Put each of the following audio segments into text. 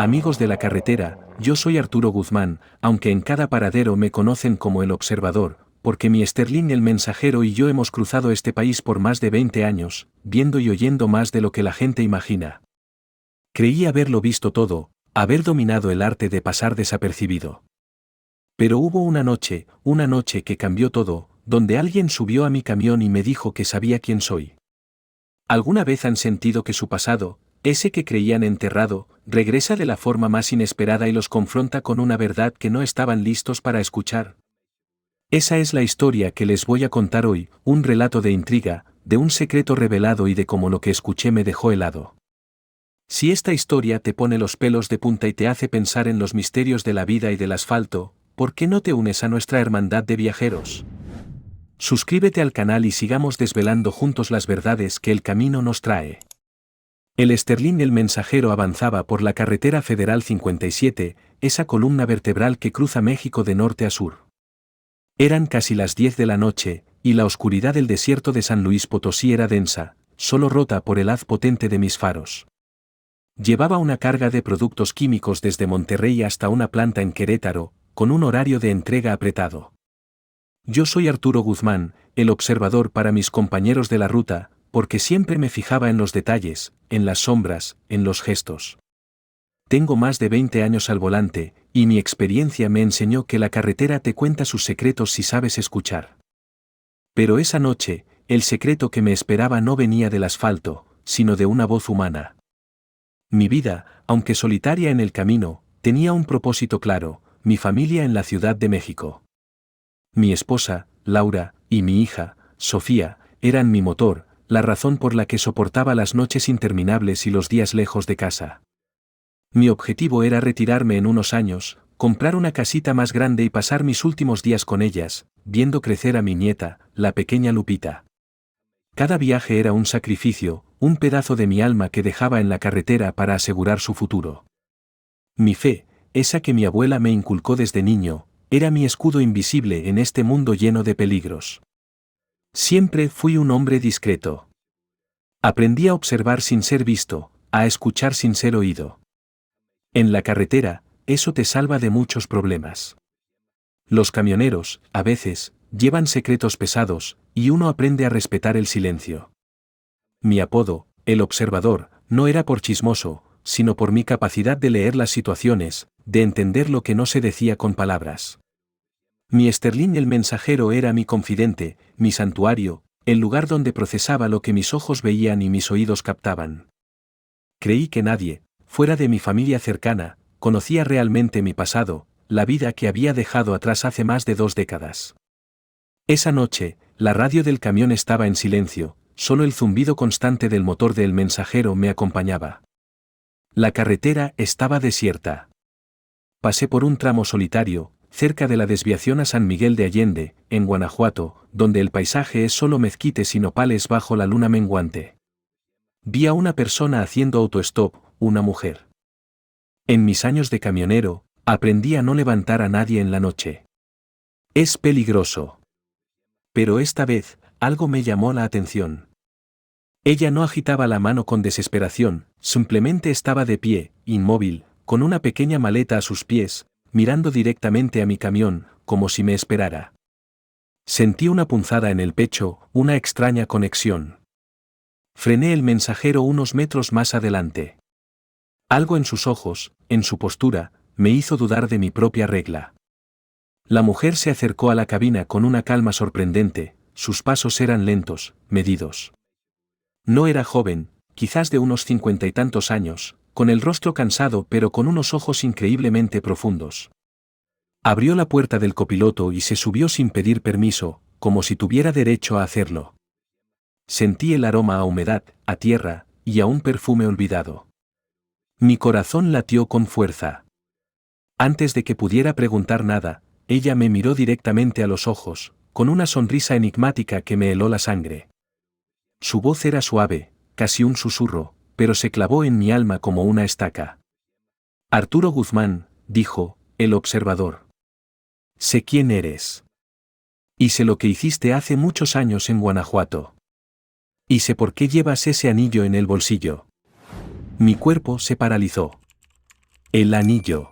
Amigos de la carretera, yo soy Arturo Guzmán, aunque en cada paradero me conocen como el observador, porque mi Sterling el mensajero y yo hemos cruzado este país por más de 20 años, viendo y oyendo más de lo que la gente imagina. Creí haberlo visto todo, haber dominado el arte de pasar desapercibido. Pero hubo una noche que cambió todo, donde alguien subió a mi camión y me dijo que sabía quién soy. ¿Alguna vez han sentido que su pasado, ese que creían enterrado, regresa de la forma más inesperada y los confronta con una verdad que no estaban listos para escuchar? Esa es la historia que les voy a contar hoy, un relato de intriga, de un secreto revelado y de cómo lo que escuché me dejó helado. Si esta historia te pone los pelos de punta y te hace pensar en los misterios de la vida y del asfalto, ¿por qué no te unes a nuestra hermandad de viajeros? Suscríbete al canal y sigamos desvelando juntos las verdades que el camino nos trae. El Sterling el mensajero avanzaba por la carretera federal 57, esa columna vertebral que cruza México de norte a sur. Eran casi las 10 de la noche, y la oscuridad del desierto de San Luis Potosí era densa, solo rota por el haz potente de mis faros. Llevaba una carga de productos químicos desde Monterrey hasta una planta en Querétaro, con un horario de entrega apretado. Yo soy Arturo Guzmán, el observador para mis compañeros de la ruta, porque siempre me fijaba en los detalles, en las sombras, en los gestos. Tengo más de 20 años al volante, y mi experiencia me enseñó que la carretera te cuenta sus secretos si sabes escuchar. Pero esa noche, el secreto que me esperaba no venía del asfalto, sino de una voz humana. Mi vida, aunque solitaria en el camino, tenía un propósito claro: mi familia en la Ciudad de México. Mi esposa, Laura, y mi hija, Sofía, eran mi motor, la razón por la que soportaba las noches interminables y los días lejos de casa. Mi objetivo era retirarme en unos años, comprar una casita más grande y pasar mis últimos días con ellas, viendo crecer a mi nieta, la pequeña Lupita. Cada viaje era un sacrificio, un pedazo de mi alma que dejaba en la carretera para asegurar su futuro. Mi fe, esa que mi abuela me inculcó desde niño, era mi escudo invisible en este mundo lleno de peligros. Siempre fui un hombre discreto. Aprendí a observar sin ser visto, a escuchar sin ser oído. En la carretera, eso te salva de muchos problemas. Los camioneros, a veces, llevan secretos pesados, y uno aprende a respetar el silencio. Mi apodo, el observador, no era por chismoso, sino por mi capacidad de leer las situaciones, de entender lo que no se decía con palabras. Mi Sterling el mensajero era mi confidente, mi santuario, el lugar donde procesaba lo que mis ojos veían y mis oídos captaban. Creí que nadie, fuera de mi familia cercana, conocía realmente mi pasado, la vida que había dejado atrás hace más de 2 décadas. Esa noche, la radio del camión estaba en silencio, solo el zumbido constante del motor del mensajero me acompañaba. La carretera estaba desierta. Pasé por un tramo solitario, cerca de la desviación a San Miguel de Allende, en Guanajuato, donde el paisaje es solo mezquites y nopales bajo la luna menguante. Vi a una persona haciendo autostop, una mujer. En mis años de camionero, aprendí a no levantar a nadie en la noche. Es peligroso. Pero esta vez, algo me llamó la atención. Ella no agitaba la mano con desesperación, simplemente estaba de pie, inmóvil, con una pequeña maleta a sus pies, mirando directamente a mi camión, como si me esperara. Sentí una punzada en el pecho, una extraña conexión. Frené el mensajero unos metros más adelante. Algo en sus ojos, en su postura, me hizo dudar de mi propia regla. La mujer se acercó a la cabina con una calma sorprendente, sus pasos eran lentos, medidos. No era joven, quizás de unos 50 y tantos años, con el rostro cansado pero con unos ojos increíblemente profundos. Abrió la puerta del copiloto y se subió sin pedir permiso, como si tuviera derecho a hacerlo. Sentí el aroma a humedad, a tierra, y a un perfume olvidado. Mi corazón latió con fuerza. Antes de que pudiera preguntar nada, ella me miró directamente a los ojos, con una sonrisa enigmática que me heló la sangre. Su voz era suave, casi un susurro, pero se clavó en mi alma como una estaca. Arturo Guzmán, dijo, el observador. Sé quién eres. Y sé lo que hiciste hace muchos años en Guanajuato. Y sé por qué llevas ese anillo en el bolsillo. Mi cuerpo se paralizó. El anillo.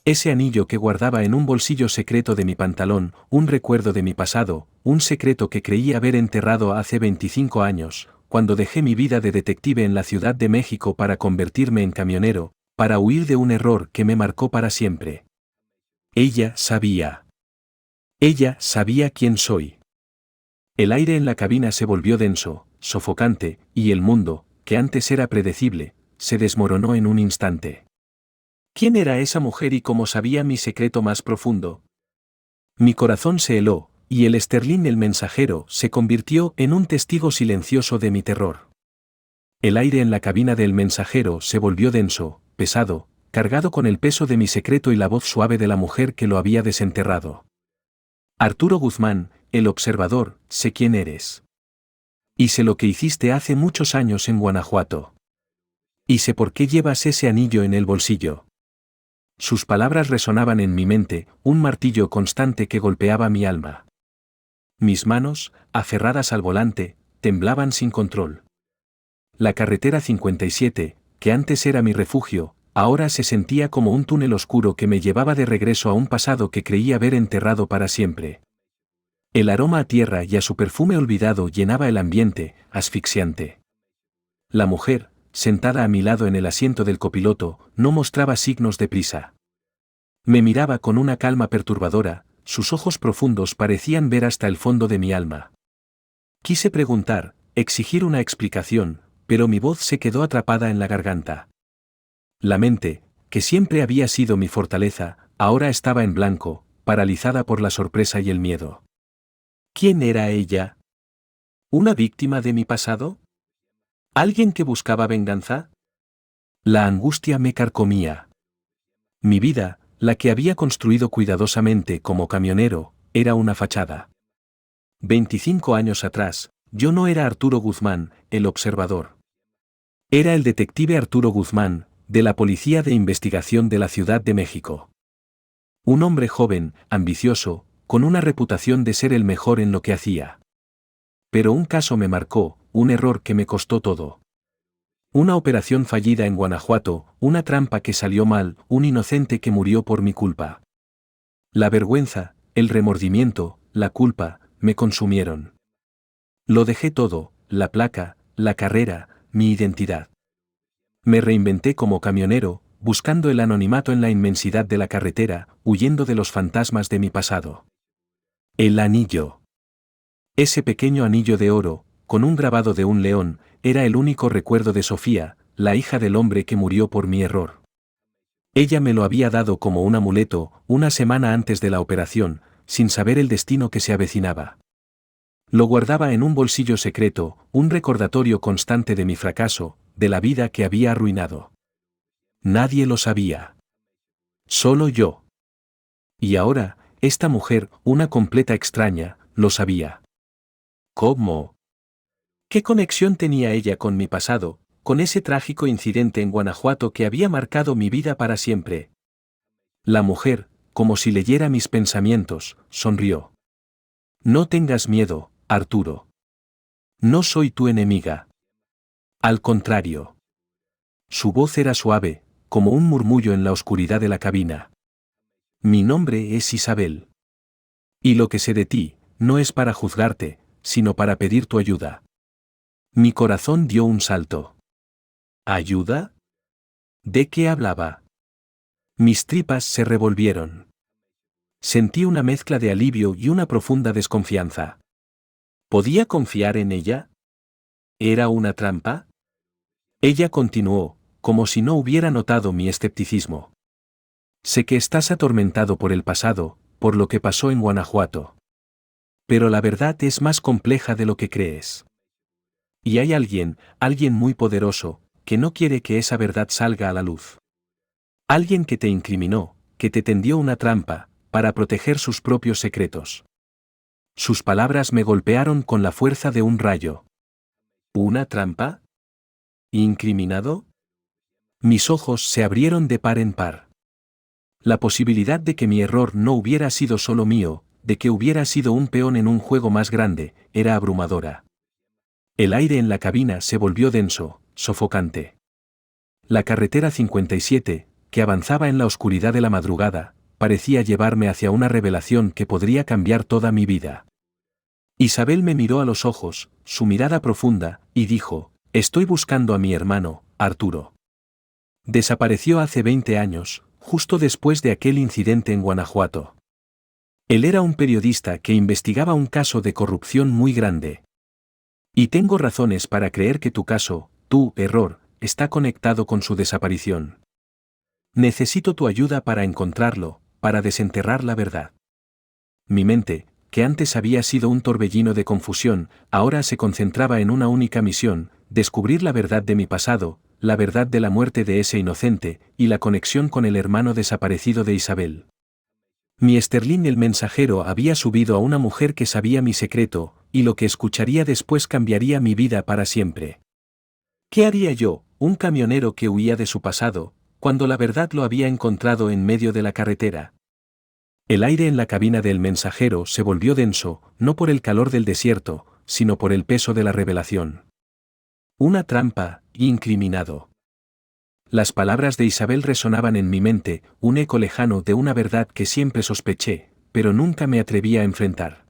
Ese anillo que guardaba en un bolsillo secreto de mi pantalón, un recuerdo de mi pasado, un secreto que creí haber enterrado hace 25 años, cuando dejé mi vida de detective en la Ciudad de México para convertirme en camionero, para huir de un error que me marcó para siempre. Ella sabía. Ella sabía quién soy. El aire en la cabina se volvió denso, sofocante, y el mundo, que antes era predecible, se desmoronó en un instante. ¿Quién era esa mujer y cómo sabía mi secreto más profundo? Mi corazón se heló, y el Sterling el mensajero se convirtió en un testigo silencioso de mi terror. El aire en la cabina del mensajero se volvió denso, pesado, cargado con el peso de mi secreto y la voz suave de la mujer que lo había desenterrado. Arturo Guzmán, el observador, sé quién eres. Y sé lo que hiciste hace muchos años en Guanajuato. Y sé por qué llevas ese anillo en el bolsillo. Sus palabras resonaban en mi mente, un martillo constante que golpeaba mi alma. Mis manos, aferradas al volante, temblaban sin control. La carretera 57, que antes era mi refugio, ahora se sentía como un túnel oscuro que me llevaba de regreso a un pasado que creí haber enterrado para siempre. El aroma a tierra y a su perfume olvidado llenaba el ambiente, asfixiante. La mujer, sentada a mi lado en el asiento del copiloto, no mostraba signos de prisa. Me miraba con una calma perturbadora, sus ojos profundos parecían ver hasta el fondo de mi alma. Quise preguntar, exigir una explicación, pero mi voz se quedó atrapada en la garganta. La mente, que siempre había sido mi fortaleza, ahora estaba en blanco, paralizada por la sorpresa y el miedo. ¿Quién era ella? ¿Una víctima de mi pasado? ¿Alguien que buscaba venganza? La angustia me carcomía. Mi vida, la que había construido cuidadosamente como camionero, era una fachada. 25 años atrás, yo no era Arturo Guzmán, el observador. Era el detective Arturo Guzmán, de la Policía de Investigación de la Ciudad de México. Un hombre joven, ambicioso, con una reputación de ser el mejor en lo que hacía. Pero un caso me marcó, un error que me costó todo. Una operación fallida en Guanajuato, una trampa que salió mal, un inocente que murió por mi culpa. La vergüenza, el remordimiento, la culpa, me consumieron. Lo dejé todo, la placa, la carrera, mi identidad. Me reinventé como camionero, buscando el anonimato en la inmensidad de la carretera, huyendo de los fantasmas de mi pasado. El anillo. Ese pequeño anillo de oro, con un grabado de un león, era el único recuerdo de Sofía, la hija del hombre que murió por mi error. Ella me lo había dado como un amuleto, una semana antes de la operación, sin saber el destino que se avecinaba. Lo guardaba en un bolsillo secreto, un recordatorio constante de mi fracaso, de la vida que había arruinado. Nadie lo sabía. Solo yo. Y ahora, esta mujer, una completa extraña, lo sabía. ¿Cómo? ¿Qué conexión tenía ella con mi pasado, con ese trágico incidente en Guanajuato que había marcado mi vida para siempre? La mujer, como si leyera mis pensamientos, sonrió. No tengas miedo, Arturo. No soy tu enemiga. Al contrario. Su voz era suave, como un murmullo en la oscuridad de la cabina. Mi nombre es Isabel. Y lo que sé de ti, no es para juzgarte, sino para pedir tu ayuda. Mi corazón dio un salto. ¿Ayuda? ¿De qué hablaba? Mis tripas se revolvieron. Sentí una mezcla de alivio y una profunda desconfianza. ¿Podía confiar en ella? ¿Era una trampa? Ella continuó, como si no hubiera notado mi escepticismo. Sé que estás atormentado por el pasado, por lo que pasó en Guanajuato. Pero la verdad es más compleja de lo que crees. Y hay alguien muy poderoso, que no quiere que esa verdad salga a la luz. Alguien que te incriminó, que te tendió una trampa, para proteger sus propios secretos. Sus palabras me golpearon con la fuerza de un rayo. ¿Una trampa? ¿Incriminado? Mis ojos se abrieron de par en par. La posibilidad de que mi error no hubiera sido solo mío, de que hubiera sido un peón en un juego más grande, era abrumadora. El aire en la cabina se volvió denso, sofocante. La carretera 57, que avanzaba en la oscuridad de la madrugada, parecía llevarme hacia una revelación que podría cambiar toda mi vida. Isabel me miró a los ojos, su mirada profunda, y dijo: «Estoy buscando a mi hermano, Arturo. Desapareció hace 20 años, justo después de aquel incidente en Guanajuato. Él era un periodista que investigaba un caso de corrupción muy grande. Y tengo razones para creer que tu caso, tu error, está conectado con su desaparición. Necesito tu ayuda para encontrarlo, para desenterrar la verdad». Mi mente, que antes había sido un torbellino de confusión, ahora se concentraba en una única misión: descubrir la verdad de mi pasado, la verdad de la muerte de ese inocente, y la conexión con el hermano desaparecido de Isabel. Mi Sterling el mensajero había subido a una mujer que sabía mi secreto, y lo que escucharía después cambiaría mi vida para siempre. ¿Qué haría yo, un camionero que huía de su pasado, cuando la verdad lo había encontrado en medio de la carretera? El aire en la cabina del mensajero se volvió denso, no por el calor del desierto, sino por el peso de la revelación. Una trampa, incriminado. Las palabras de Isabel resonaban en mi mente, un eco lejano de una verdad que siempre sospeché, pero nunca me atreví a enfrentar.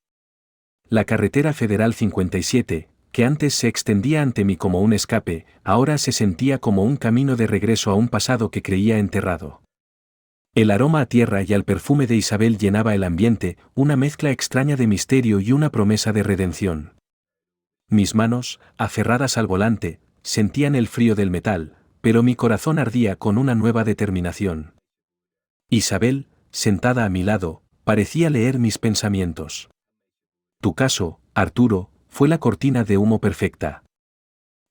La carretera federal 57, que antes se extendía ante mí como un escape, ahora se sentía como un camino de regreso a un pasado que creía enterrado. El aroma a tierra y al perfume de Isabel llenaba el ambiente, una mezcla extraña de misterio y una promesa de redención. Mis manos, aferradas al volante, sentían el frío del metal, pero mi corazón ardía con una nueva determinación. Isabel, sentada a mi lado, parecía leer mis pensamientos. Tu caso, Arturo, fue la cortina de humo perfecta.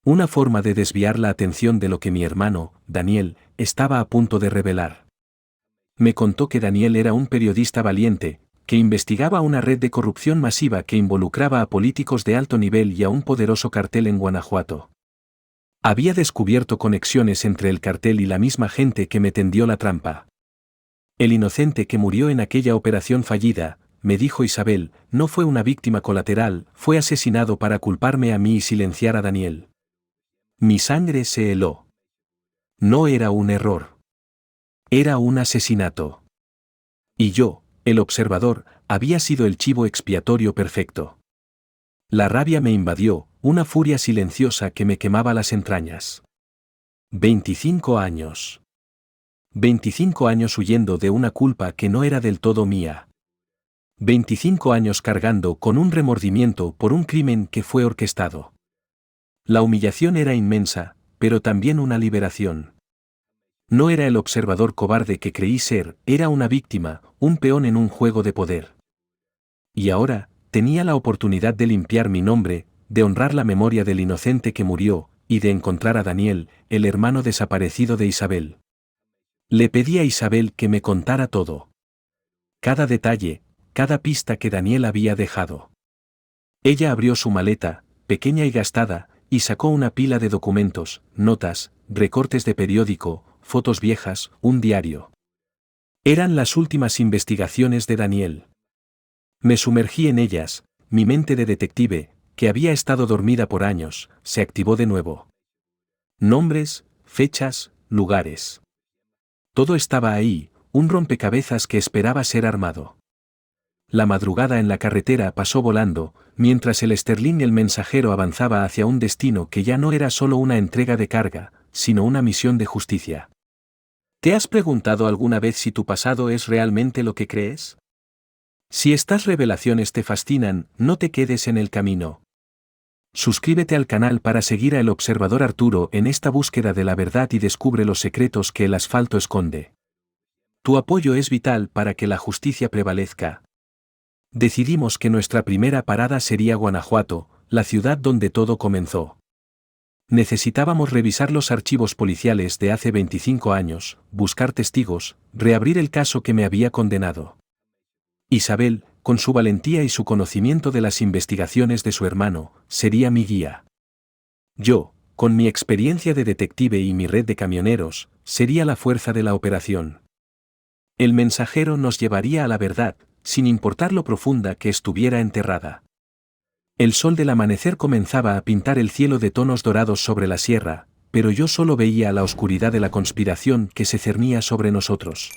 Una forma de desviar la atención de lo que mi hermano, Daniel, estaba a punto de revelar. Me contó que Daniel era un periodista valiente, que investigaba una red de corrupción masiva que involucraba a políticos de alto nivel y a un poderoso cartel en Guanajuato. Había descubierto conexiones entre el cartel y la misma gente que me tendió la trampa. El inocente que murió en aquella operación fallida, me dijo Isabel, no fue una víctima colateral, fue asesinado para culparme a mí y silenciar a Daniel. Mi sangre se heló. No era un error. Era un asesinato. Y yo, el observador, había sido el chivo expiatorio perfecto. La rabia me invadió, una furia silenciosa que me quemaba las entrañas. 25 años. 25 años huyendo de una culpa que no era del todo mía. 25 años cargando con un remordimiento por un crimen que fue orquestado. La humillación era inmensa, pero también una liberación. No era el observador cobarde que creí ser, era una víctima, un peón en un juego de poder. Y ahora, tenía la oportunidad de limpiar mi nombre, de honrar la memoria del inocente que murió, y de encontrar a Daniel, el hermano desaparecido de Isabel. Le pedí a Isabel que me contara todo. Cada detalle, cada pista que Daniel había dejado. Ella abrió su maleta, pequeña y gastada, y sacó una pila de documentos, notas, recortes de periódico, fotos viejas, un diario. Eran las últimas investigaciones de Daniel. Me sumergí en ellas, mi mente de detective, que había estado dormida por años, se activó de nuevo. Nombres, fechas, lugares. Todo estaba ahí, un rompecabezas que esperaba ser armado. La madrugada en la carretera pasó volando, mientras el Sterling el mensajero avanzaba hacia un destino que ya no era solo una entrega de carga, sino una misión de justicia. ¿Te has preguntado alguna vez si tu pasado es realmente lo que crees? Si estas revelaciones te fascinan, no te quedes en el camino. Suscríbete al canal para seguir a El Observador Arturo en esta búsqueda de la verdad y descubre los secretos que el asfalto esconde. Tu apoyo es vital para que la justicia prevalezca. Decidimos que nuestra primera parada sería Guanajuato, la ciudad donde todo comenzó. Necesitábamos revisar los archivos policiales de hace 25 años, buscar testigos, reabrir el caso que me había condenado. Isabel, con su valentía y su conocimiento de las investigaciones de su hermano, sería mi guía. Yo, con mi experiencia de detective y mi red de camioneros, sería la fuerza de la operación. El mensajero nos llevaría a la verdad, sin importar lo profunda que estuviera enterrada. El sol del amanecer comenzaba a pintar el cielo de tonos dorados sobre la sierra, pero yo solo veía la oscuridad de la conspiración que se cernía sobre nosotros.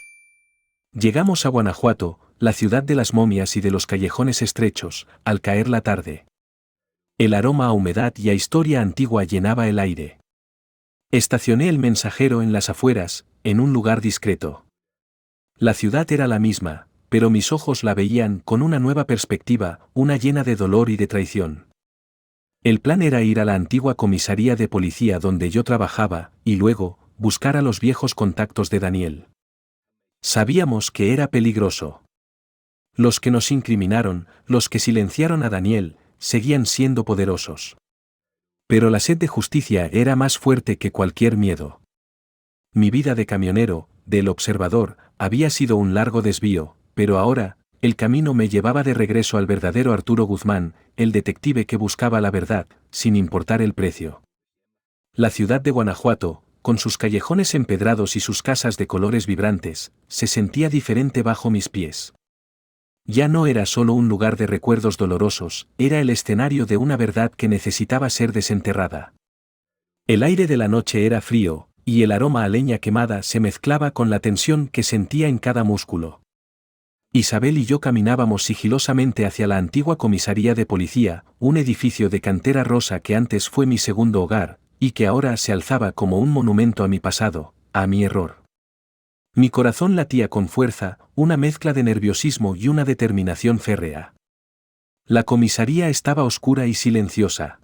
Llegamos a Guanajuato, la ciudad de las momias y de los callejones estrechos, al caer la tarde. El aroma a humedad y a historia antigua llenaba el aire. Estacioné el mensajero en las afueras, en un lugar discreto. La ciudad era la misma, pero mis ojos la veían con una nueva perspectiva, una llena de dolor y de traición. El plan era ir a la antigua comisaría de policía donde yo trabajaba, y luego, buscar a los viejos contactos de Daniel. Sabíamos que era peligroso. Los que nos incriminaron, los que silenciaron a Daniel, seguían siendo poderosos. Pero la sed de justicia era más fuerte que cualquier miedo. Mi vida de camionero, del observador, había sido un largo desvío, pero ahora, el camino me llevaba de regreso al verdadero Arturo Guzmán, el detective que buscaba la verdad, sin importar el precio. La ciudad de Guanajuato, con sus callejones empedrados y sus casas de colores vibrantes, se sentía diferente bajo mis pies. Ya no era solo un lugar de recuerdos dolorosos, era el escenario de una verdad que necesitaba ser desenterrada. El aire de la noche era frío, y el aroma a leña quemada se mezclaba con la tensión que sentía en cada músculo. Isabel y yo caminábamos sigilosamente hacia la antigua comisaría de policía, un edificio de cantera rosa que antes fue mi segundo hogar, y que ahora se alzaba como un monumento a mi pasado, a mi error. Mi corazón latía con fuerza, una mezcla de nerviosismo y una determinación férrea. La comisaría estaba oscura y silenciosa.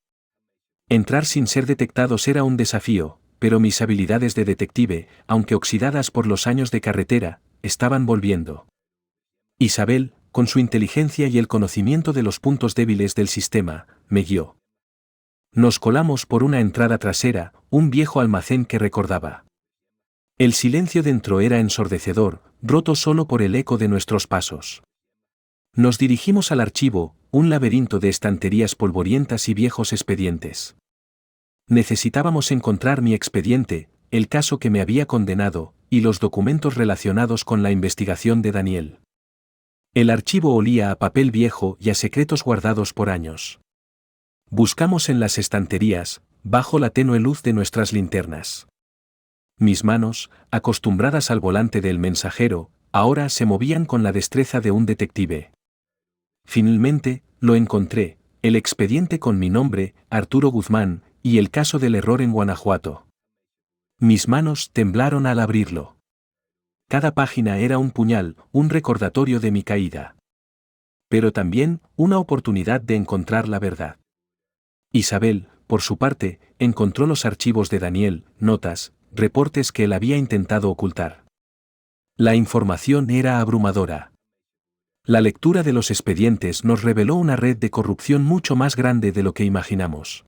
Entrar sin ser detectados era un desafío, pero mis habilidades de detective, aunque oxidadas por los años de carretera, estaban volviendo. Isabel, con su inteligencia y el conocimiento de los puntos débiles del sistema, me guió. Nos colamos por una entrada trasera, un viejo almacén que recordaba. El silencio dentro era ensordecedor, roto solo por el eco de nuestros pasos. Nos dirigimos al archivo, un laberinto de estanterías polvorientas y viejos expedientes. Necesitábamos encontrar mi expediente, el caso que me había condenado, y los documentos relacionados con la investigación de Daniel. El archivo olía a papel viejo y a secretos guardados por años. Buscamos en las estanterías, bajo la tenue luz de nuestras linternas. Mis manos, acostumbradas al volante del mensajero, ahora se movían con la destreza de un detective. Finalmente, lo encontré, el expediente con mi nombre, Arturo Guzmán, y el caso del error en Guanajuato. Mis manos temblaron al abrirlo. Cada página era un puñal, un recordatorio de mi caída. Pero también, una oportunidad de encontrar la verdad. Isabel, por su parte, encontró los archivos de Daniel, notas, reportes que él había intentado ocultar. La información era abrumadora. La lectura de los expedientes nos reveló una red de corrupción mucho más grande de lo que imaginamos.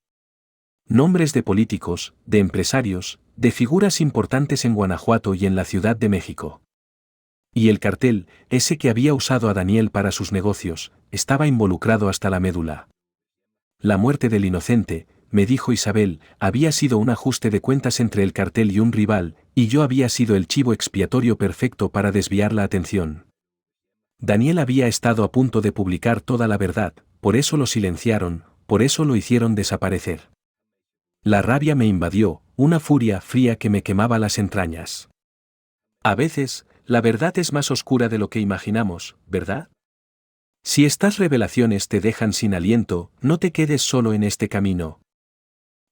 Nombres de políticos, de empresarios, de figuras importantes en Guanajuato y en la Ciudad de México. Y el cartel, ese que había usado a Daniel para sus negocios, estaba involucrado hasta la médula. La muerte del inocente, me dijo Isabel, había sido un ajuste de cuentas entre el cartel y un rival, y yo había sido el chivo expiatorio perfecto para desviar la atención. Daniel había estado a punto de publicar toda la verdad, por eso lo silenciaron, por eso lo hicieron desaparecer. La rabia me invadió, una furia fría que me quemaba las entrañas. A veces, la verdad es más oscura de lo que imaginamos, ¿verdad? Si estas revelaciones te dejan sin aliento, no te quedes solo en este camino.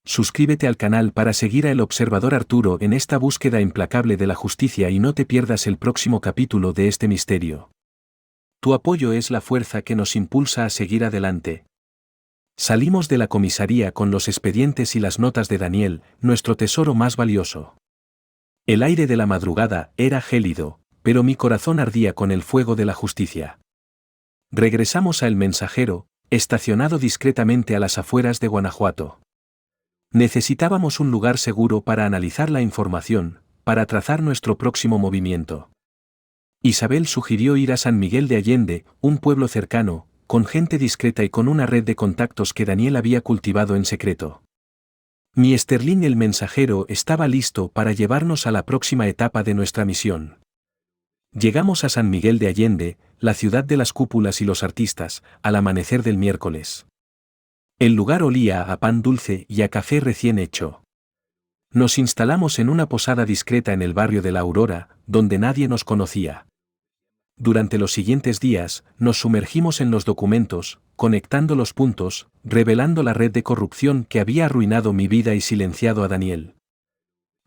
Suscríbete al canal para seguir a El Observador Arturo en esta búsqueda implacable de la justicia y no te pierdas el próximo capítulo de este misterio. Tu apoyo es la fuerza que nos impulsa a seguir adelante. Salimos de la comisaría con los expedientes y las notas de Daniel, nuestro tesoro más valioso. El aire de la madrugada era gélido, pero mi corazón ardía con el fuego de la justicia. Regresamos a El Mensajero, estacionado discretamente a las afueras de Guanajuato. Necesitábamos un lugar seguro para analizar la información, para trazar nuestro próximo movimiento. Isabel sugirió ir a San Miguel de Allende, un pueblo cercano, con gente discreta y con una red de contactos que Daniel había cultivado en secreto. Mi Sterling el Mensajero estaba listo para llevarnos a la próxima etapa de nuestra misión. Llegamos a San Miguel de Allende, la ciudad de las cúpulas y los artistas, al amanecer del miércoles. El lugar olía a pan dulce y a café recién hecho. Nos instalamos en una posada discreta en el barrio de La Aurora, donde nadie nos conocía. Durante los siguientes días, nos sumergimos en los documentos, conectando los puntos, revelando la red de corrupción que había arruinado mi vida y silenciado a Daniel.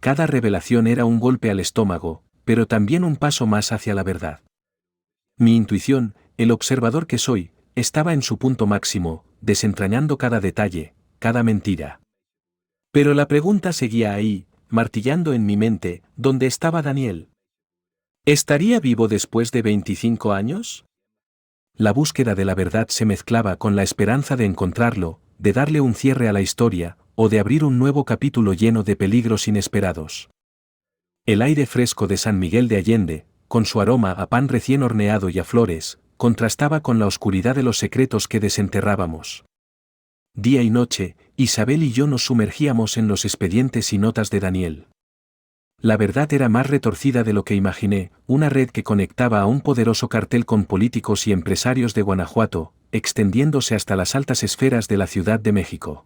Cada revelación era un golpe al estómago, pero también un paso más hacia la verdad. Mi intuición, el observador que soy, estaba en su punto máximo, desentrañando cada detalle, cada mentira. Pero la pregunta seguía ahí, martillando en mi mente, ¿dónde estaba Daniel? ¿Estaría vivo después de 25 años? La búsqueda de la verdad se mezclaba con la esperanza de encontrarlo, de darle un cierre a la historia, o de abrir un nuevo capítulo lleno de peligros inesperados. El aire fresco de San Miguel de Allende, con su aroma a pan recién horneado y a flores, contrastaba con la oscuridad de los secretos que desenterrábamos. Día y noche, Isabel y yo nos sumergíamos en los expedientes y notas de Daniel. La verdad era más retorcida de lo que imaginé, una red que conectaba a un poderoso cartel con políticos y empresarios de Guanajuato, extendiéndose hasta las altas esferas de la Ciudad de México.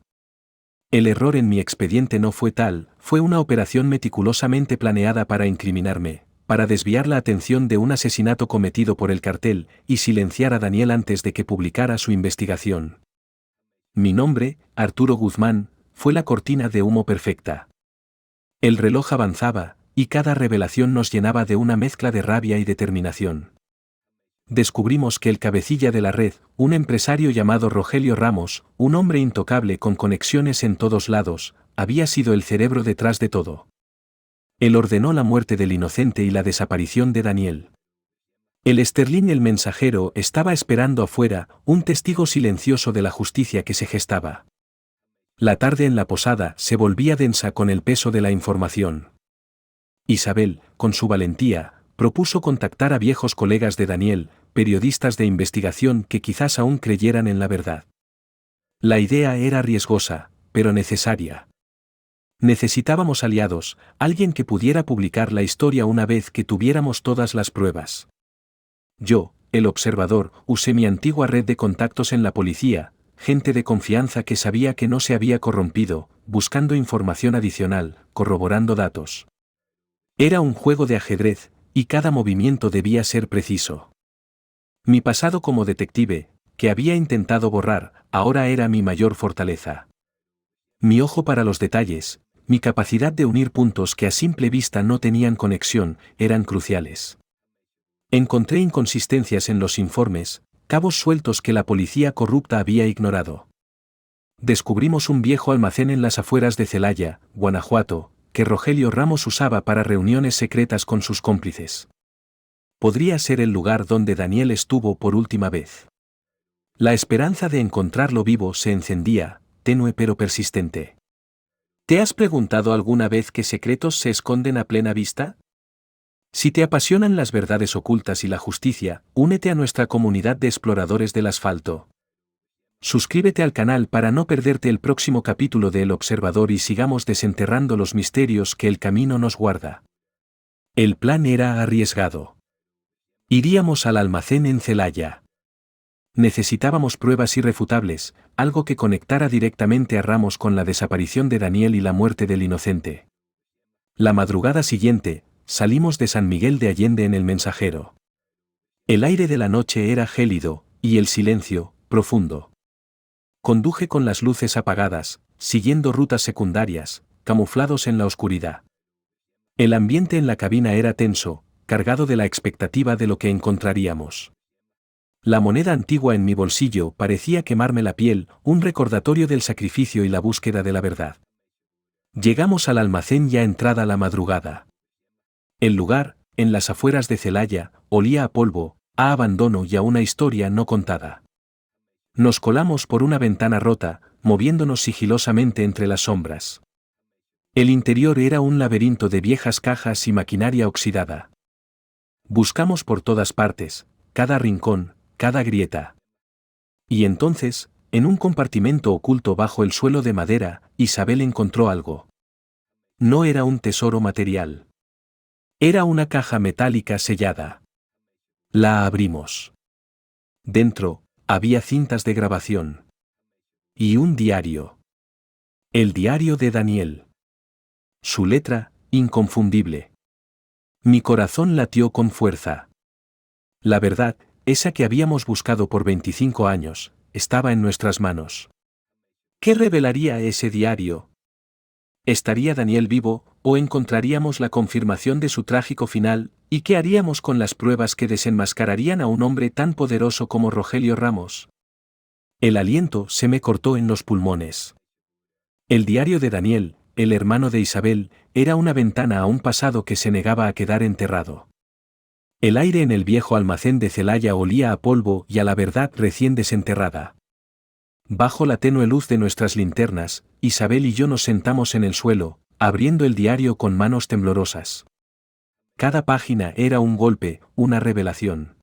El error en mi expediente no fue tal, fue una operación meticulosamente planeada para incriminarme, para desviar la atención de un asesinato cometido por el cartel y silenciar a Daniel antes de que publicara su investigación. Mi nombre, Arturo Guzmán, fue la cortina de humo perfecta. El reloj avanzaba, y cada revelación nos llenaba de una mezcla de rabia y determinación. Descubrimos que el cabecilla de la red, un empresario llamado Rogelio Ramos, un hombre intocable con conexiones en todos lados, había sido el cerebro detrás de todo. Él ordenó la muerte del inocente y la desaparición de Daniel. El Sterling el mensajero estaba esperando afuera, un testigo silencioso de la justicia que se gestaba. La tarde en la posada se volvía densa con el peso de la información. Isabel, con su valentía, propuso contactar a viejos colegas de Daniel, periodistas de investigación que quizás aún creyeran en la verdad. La idea era riesgosa, pero necesaria. Necesitábamos aliados, alguien que pudiera publicar la historia una vez que tuviéramos todas las pruebas. Yo, el observador, usé mi antigua red de contactos en la policía, gente de confianza que sabía que no se había corrompido, buscando información adicional, corroborando datos. Era un juego de ajedrez, y cada movimiento debía ser preciso. Mi pasado como detective, que había intentado borrar, ahora era mi mayor fortaleza. Mi ojo para los detalles, mi capacidad de unir puntos que a simple vista no tenían conexión, eran cruciales. Encontré inconsistencias en los informes, cabos sueltos que la policía corrupta había ignorado. Descubrimos un viejo almacén en las afueras de Celaya, Guanajuato, que Rogelio Ramos usaba para reuniones secretas con sus cómplices. Podría ser el lugar donde Daniel estuvo por última vez. La esperanza de encontrarlo vivo se encendía, tenue pero persistente. ¿Te has preguntado alguna vez qué secretos se esconden a plena vista? Si te apasionan las verdades ocultas y la justicia, únete a nuestra comunidad de exploradores del asfalto. Suscríbete al canal para no perderte el próximo capítulo de El Observador y sigamos desenterrando los misterios que el camino nos guarda. El plan era arriesgado. Iríamos al almacén en Celaya. Necesitábamos pruebas irrefutables, algo que conectara directamente a Ramos con la desaparición de Daniel y la muerte del inocente. La madrugada siguiente, salimos de San Miguel de Allende en el Mensajero. El aire de la noche era gélido, y el silencio, profundo. Conduje con las luces apagadas, siguiendo rutas secundarias, camuflados en la oscuridad. El ambiente en la cabina era tenso, cargado de la expectativa de lo que encontraríamos. La moneda antigua en mi bolsillo parecía quemarme la piel, un recordatorio del sacrificio y la búsqueda de la verdad. Llegamos al almacén ya entrada la madrugada. El lugar, en las afueras de Celaya, olía a polvo, a abandono y a una historia no contada. Nos colamos por una ventana rota, moviéndonos sigilosamente entre las sombras. El interior era un laberinto de viejas cajas y maquinaria oxidada. Buscamos por todas partes, cada rincón, cada grieta. Y entonces, en un compartimento oculto bajo el suelo de madera, Isabel encontró algo. No era un tesoro material. Era una caja metálica sellada. La abrimos. Dentro, había cintas de grabación. Y un diario. El diario de Daniel. Su letra, inconfundible. Mi corazón latió con fuerza. La verdad, esa que habíamos buscado por 25 años, estaba en nuestras manos. ¿Qué revelaría ese diario? ¿Estaría Daniel vivo, o encontraríamos la confirmación de su trágico final, y qué haríamos con las pruebas que desenmascararían a un hombre tan poderoso como Rogelio Ramos? El aliento se me cortó en los pulmones. El diario de Daniel, el hermano de Isabel, era una ventana a un pasado que se negaba a quedar enterrado. El aire en el viejo almacén de Celaya olía a polvo y a la verdad recién desenterrada. Bajo la tenue luz de nuestras linternas, Isabel y yo nos sentamos en el suelo, abriendo el diario con manos temblorosas. Cada página era un golpe, una revelación.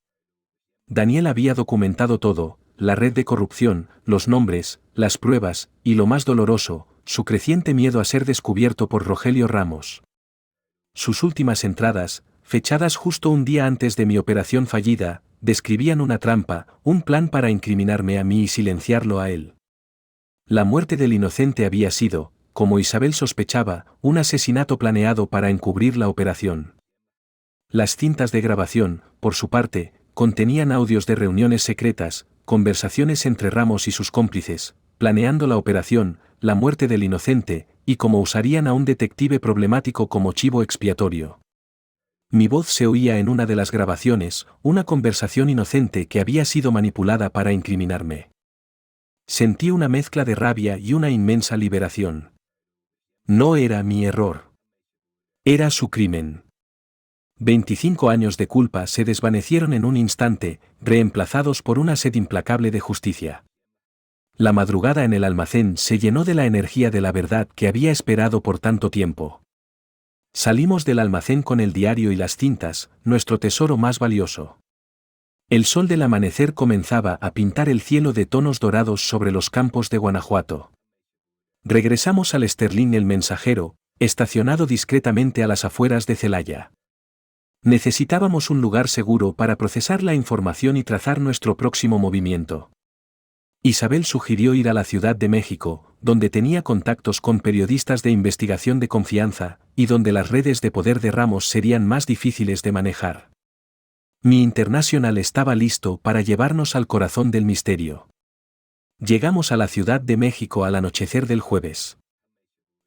Daniel había documentado todo, la red de corrupción, los nombres, las pruebas, y lo más doloroso, su creciente miedo a ser descubierto por Rogelio Ramos. Sus últimas entradas, fechadas justo un día antes de mi operación fallida, describían una trampa, un plan para incriminarme a mí y silenciarlo a él. La muerte del inocente había sido, como Isabel sospechaba, un asesinato planeado para encubrir la operación. Las cintas de grabación, por su parte, contenían audios de reuniones secretas, conversaciones entre Ramos y sus cómplices, planeando la operación, la muerte del inocente, y cómo usarían a un detective problemático como chivo expiatorio. Mi voz se oía en una de las grabaciones, una conversación inocente que había sido manipulada para incriminarme. Sentí una mezcla de rabia y una inmensa liberación. No era mi error. Era su crimen. 25 años de culpa se desvanecieron en un instante, reemplazados por una sed implacable de justicia. La madrugada en el almacén se llenó de la energía de la verdad que había esperado por tanto tiempo. Salimos del almacén con el diario y las cintas, nuestro tesoro más valioso. El sol del amanecer comenzaba a pintar el cielo de tonos dorados sobre los campos de Guanajuato. Regresamos al Sterling el Mensajero, estacionado discretamente a las afueras de Celaya. Necesitábamos un lugar seguro para procesar la información y trazar nuestro próximo movimiento. Isabel sugirió ir a la Ciudad de México, donde tenía contactos con periodistas de investigación de confianza, y donde las redes de poder de Ramos serían más difíciles de manejar. Mi Internacional estaba listo para llevarnos al corazón del misterio. Llegamos a la Ciudad de México al anochecer del jueves.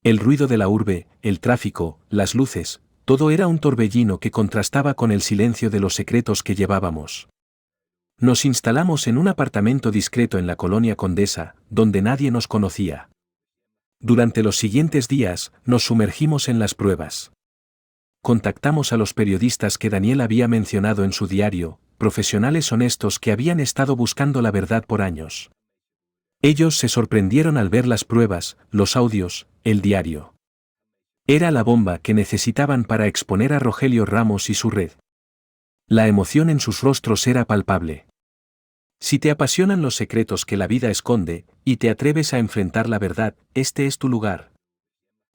El ruido de la urbe, el tráfico, las luces, todo era un torbellino que contrastaba con el silencio de los secretos que llevábamos. Nos instalamos en un apartamento discreto en la colonia Condesa, donde nadie nos conocía. Durante los siguientes días, nos sumergimos en las pruebas. Contactamos a los periodistas que Daniel había mencionado en su diario, profesionales honestos que habían estado buscando la verdad por años. Ellos se sorprendieron al ver las pruebas, los audios, el diario. Era la bomba que necesitaban para exponer a Rogelio Ramos y su red. La emoción en sus rostros era palpable. Si te apasionan los secretos que la vida esconde, y te atreves a enfrentar la verdad, este es tu lugar.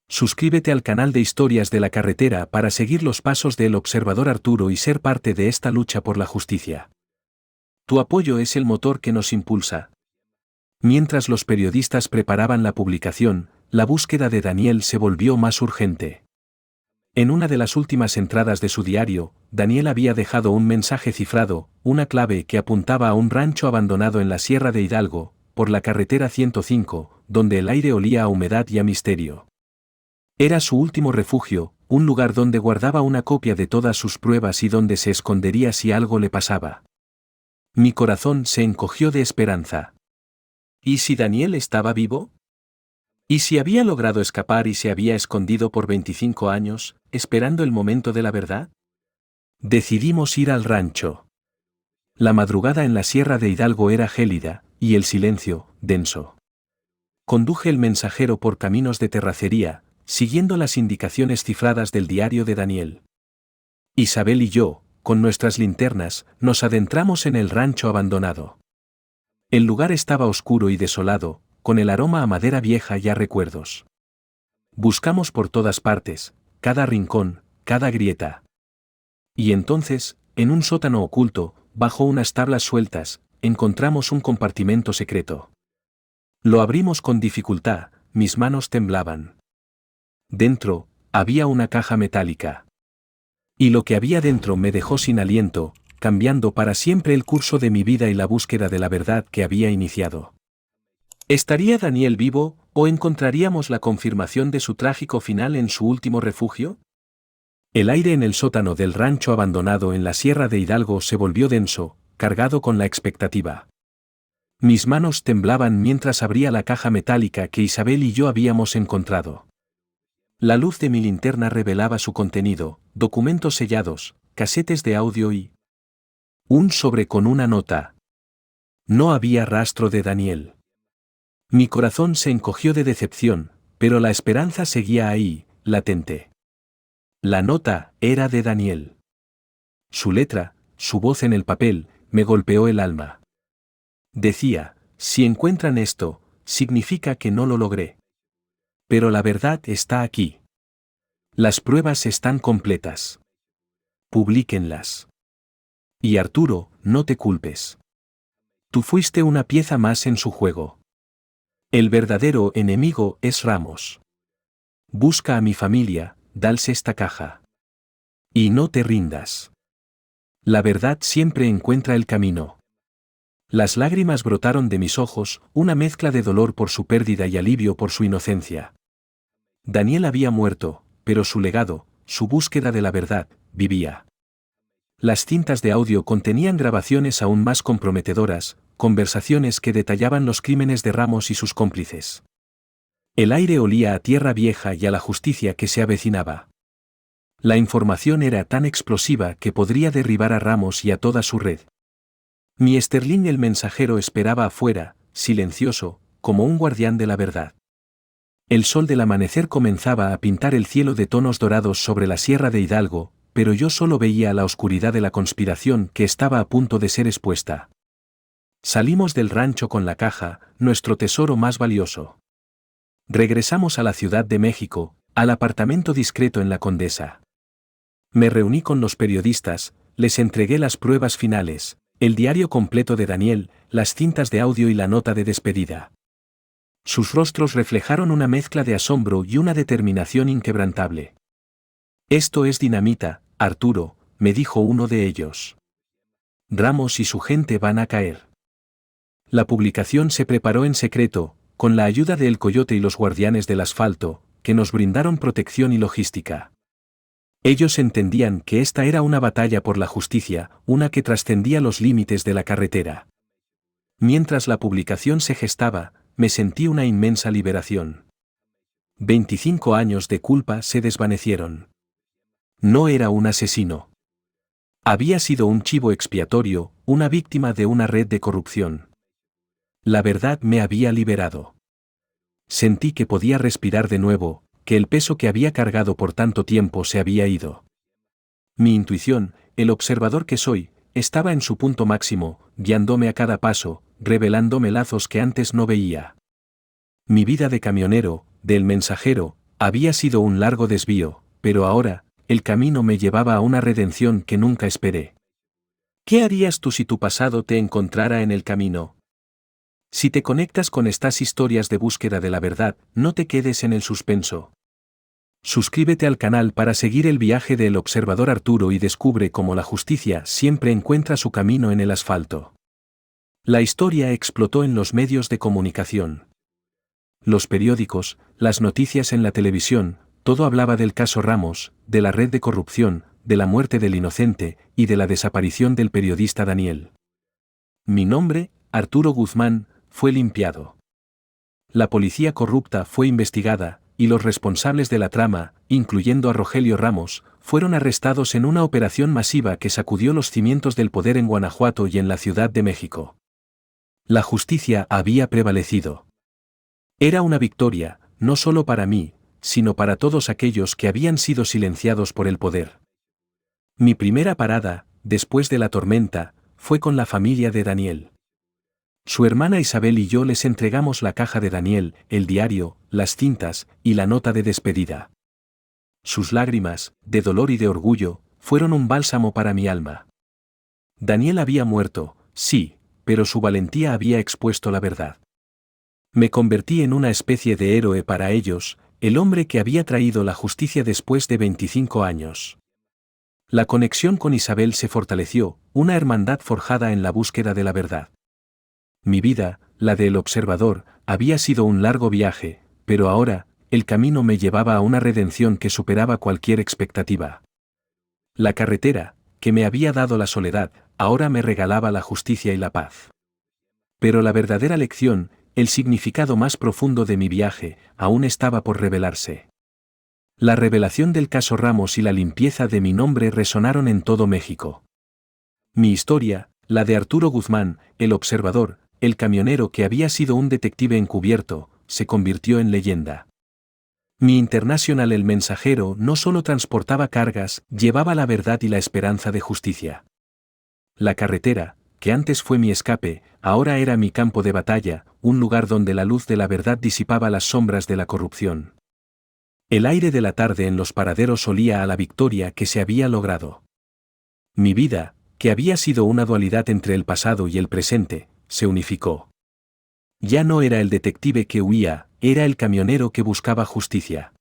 Suscríbete al canal de Historias de la Carretera para seguir los pasos del observador Arturo y ser parte de esta lucha por la justicia. Tu apoyo es el motor que nos impulsa. Mientras los periodistas preparaban la publicación, la búsqueda de Daniel se volvió más urgente. En una de las últimas entradas de su diario, Daniel había dejado un mensaje cifrado, una clave que apuntaba a un rancho abandonado en la Sierra de Hidalgo, por la carretera 105, donde el aire olía a humedad y a misterio. Era su último refugio, un lugar donde guardaba una copia de todas sus pruebas y donde se escondería si algo le pasaba. Mi corazón se encogió de esperanza. ¿Y si Daniel estaba vivo? ¿Y si había logrado escapar y se había escondido por 25 años, esperando el momento de la verdad? Decidimos ir al rancho. La madrugada en la Sierra de Hidalgo era gélida, y el silencio, denso. Conduje el mensajero por caminos de terracería, siguiendo las indicaciones cifradas del diario de Daniel. Isabel y yo, con nuestras linternas, nos adentramos en el rancho abandonado. El lugar estaba oscuro y desolado, con el aroma a madera vieja y a recuerdos. Buscamos por todas partes, cada rincón, cada grieta. Y entonces, en un sótano oculto, bajo unas tablas sueltas, encontramos un compartimento secreto. Lo abrimos con dificultad, mis manos temblaban. Dentro, Había una caja metálica. Y lo que había dentro me dejó sin aliento, cambiando para siempre el curso de mi vida y la búsqueda de la verdad que había iniciado. ¿Estaría Daniel vivo, o encontraríamos la confirmación de su trágico final en su último refugio? El aire en el sótano del rancho abandonado en la Sierra de Hidalgo se volvió denso, cargado con la expectativa. Mis manos temblaban mientras abría la caja metálica que Isabel y yo habíamos encontrado. La luz de mi linterna revelaba su contenido: documentos sellados, casetes de audio y un sobre con una nota. No había rastro de Daniel. Mi corazón se encogió de decepción, pero la esperanza seguía ahí, latente. La nota era de Daniel. Su letra, su voz en el papel, me golpeó el alma. Decía: si encuentran esto, significa que no lo logré. Pero la verdad está aquí. Las pruebas están completas. Publíquenlas. Y Arturo, no te culpes. Tú fuiste una pieza más en su juego. El verdadero enemigo es Ramos. Busca a mi familia, dales esta caja. Y no te rindas. La verdad siempre encuentra el camino. Las lágrimas brotaron de mis ojos, una mezcla de dolor por su pérdida y alivio por su inocencia. Daniel había muerto, pero su legado, su búsqueda de la verdad, vivía. Las cintas de audio contenían grabaciones aún más comprometedoras, conversaciones que detallaban los crímenes de Ramos y sus cómplices. El aire olía a tierra vieja y a la justicia que se avecinaba. La información era tan explosiva que podría derribar a Ramos y a toda su red. Mi Sterling el mensajero esperaba afuera, silencioso, como un guardián de la verdad. El sol del amanecer comenzaba a pintar el cielo de tonos dorados sobre la Sierra de Hidalgo, pero yo solo veía la oscuridad de la conspiración que estaba a punto de ser expuesta. Salimos del rancho con la caja, nuestro tesoro más valioso. Regresamos a la Ciudad de México, al apartamento discreto en la Condesa. Me reuní con los periodistas, les entregué las pruebas finales, el diario completo de Daniel, las cintas de audio y la nota de despedida. Sus rostros reflejaron una mezcla de asombro y una determinación inquebrantable. Esto es dinamita, Arturo, me dijo uno de ellos. Ramos y su gente van a caer. La publicación se preparó en secreto, con la ayuda de El Coyote y los guardianes del asfalto, que nos brindaron protección y logística. Ellos entendían que esta era una batalla por la justicia, una que trascendía los límites de la carretera. Mientras la publicación se gestaba, me sentí una inmensa liberación. 25 años de culpa se desvanecieron. No era un asesino. Había sido un chivo expiatorio, una víctima de una red de corrupción. La verdad me había liberado. Sentí que podía respirar de nuevo, que el peso que había cargado por tanto tiempo se había ido. Mi intuición, el observador que soy, estaba en su punto máximo, guiándome a cada paso, revelándome lazos que antes no veía. Mi vida de camionero, del mensajero, había sido un largo desvío, pero ahora, el camino me llevaba a una redención que nunca esperé. ¿Qué harías tú si tu pasado te encontrara en el camino? Si te conectas con estas historias de búsqueda de la verdad, no te quedes en el suspenso. Suscríbete al canal para seguir el viaje del observador Arturo y descubre cómo la justicia siempre encuentra su camino en el asfalto. La historia explotó en los medios de comunicación. Los periódicos, las noticias en la televisión, todo hablaba del caso Ramos, de la red de corrupción, de la muerte del inocente y de la desaparición del periodista Daniel. Mi nombre, Arturo Guzmán, fue limpiado. La policía corrupta fue investigada, y los responsables de la trama, incluyendo a Rogelio Ramos, fueron arrestados en una operación masiva que sacudió los cimientos del poder en Guanajuato y en la Ciudad de México. La justicia había prevalecido. Era una victoria, no solo para mí, sino para todos aquellos que habían sido silenciados por el poder. Mi primera parada, después de la tormenta, fue con la familia de Daniel. Su hermana Isabel y yo les entregamos la caja de Daniel, el diario, las cintas y la nota de despedida. Sus lágrimas, de dolor y de orgullo, fueron un bálsamo para mi alma. Daniel había muerto, sí, pero su valentía había expuesto la verdad. Me convertí en una especie de héroe para ellos, el hombre que había traído la justicia después de 25 años. La conexión con Isabel se fortaleció, una hermandad forjada en la búsqueda de la verdad. Mi vida, la del observador, había sido un largo viaje, pero ahora, el camino me llevaba a una redención que superaba cualquier expectativa. La carretera, que me había dado la soledad, ahora me regalaba la justicia y la paz. Pero la verdadera lección, el significado más profundo de mi viaje, aún estaba por revelarse. La revelación del caso Ramos y la limpieza de mi nombre resonaron en todo México. Mi historia, la de Arturo Guzmán, el observador, el camionero que había sido un detective encubierto, se convirtió en leyenda. Mi Internacional el mensajero no solo transportaba cargas, llevaba la verdad y la esperanza de justicia. La carretera, que antes fue mi escape, ahora era mi campo de batalla, un lugar donde la luz de la verdad disipaba las sombras de la corrupción. El aire de la tarde en los paraderos olía a la victoria que se había logrado. Mi vida, que había sido una dualidad entre el pasado y el presente, se unificó. Ya no era el detective que huía, era el camionero que buscaba justicia.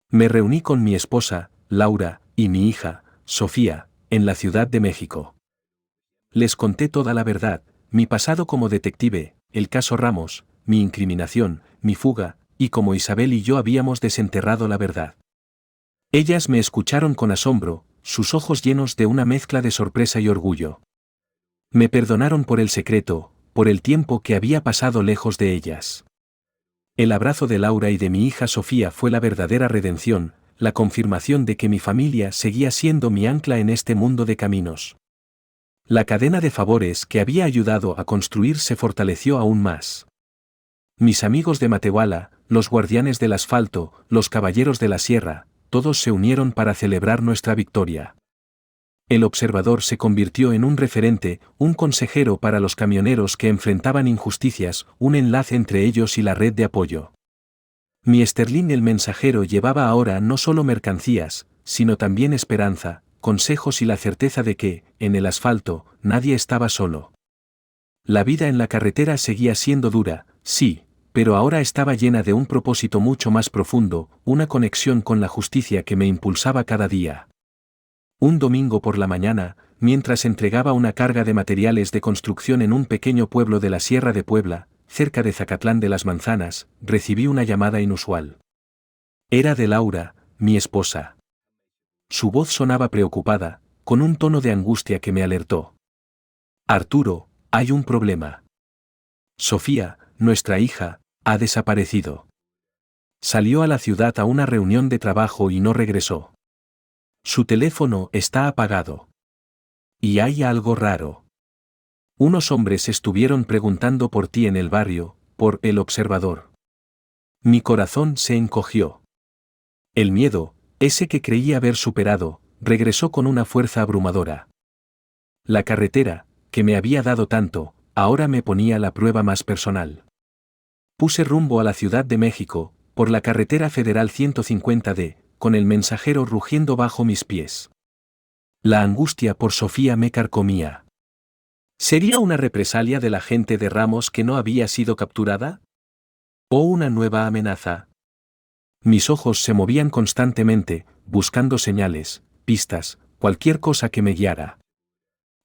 Me reuní con mi esposa, Laura, y mi hija, Sofía, en la Ciudad de México. Les conté toda la verdad, mi pasado como detective, el caso Ramos, mi incriminación, mi fuga, y cómo Isabel y yo habíamos desenterrado la verdad. Ellas me escucharon con asombro, sus ojos llenos de una mezcla de sorpresa y orgullo. Me perdonaron por el secreto, por el tiempo que había pasado lejos de ellas. El abrazo de Laura y de mi hija Sofía fue la verdadera redención, la confirmación de que mi familia seguía siendo mi ancla en este mundo de caminos. La cadena de favores que había ayudado a construir se fortaleció aún más. Mis amigos de Matehuala, los guardianes del asfalto, los caballeros de la sierra, todos se unieron para celebrar nuestra victoria. El observador se convirtió en un referente, un consejero para los camioneros que enfrentaban injusticias, un enlace entre ellos y la red de apoyo. Mi Sterling el mensajero llevaba ahora no solo mercancías, sino también esperanza, consejos y la certeza de que, en el asfalto, nadie estaba solo. La vida en la carretera seguía siendo dura, sí, pero ahora estaba llena de un propósito mucho más profundo, una conexión con la justicia que me impulsaba cada día. Un domingo por la mañana, mientras entregaba una carga de materiales de construcción en un pequeño pueblo de la Sierra de Puebla, cerca de Zacatlán de las Manzanas, recibí una llamada inusual. Era de Laura, mi esposa. Su voz sonaba preocupada, con un tono de angustia que me alertó. Arturo, hay un problema. Sofía, nuestra hija, ha desaparecido. Salió a la ciudad a una reunión de trabajo y no regresó. Su teléfono está apagado. Y hay algo raro. Unos hombres estuvieron preguntando por ti en el barrio, por El Observador. Mi corazón se encogió. El miedo, ese que creía haber superado, regresó con una fuerza abrumadora. La carretera, que me había dado tanto, ahora me ponía la prueba más personal. Puse rumbo a la Ciudad de México, por la carretera federal 150D, con el mensajero rugiendo bajo mis pies. La angustia por Sofía me carcomía. ¿Sería una represalia de la gente de Ramos que no había sido capturada? ¿O una nueva amenaza? Mis ojos se movían constantemente, buscando señales, pistas, cualquier cosa que me guiara.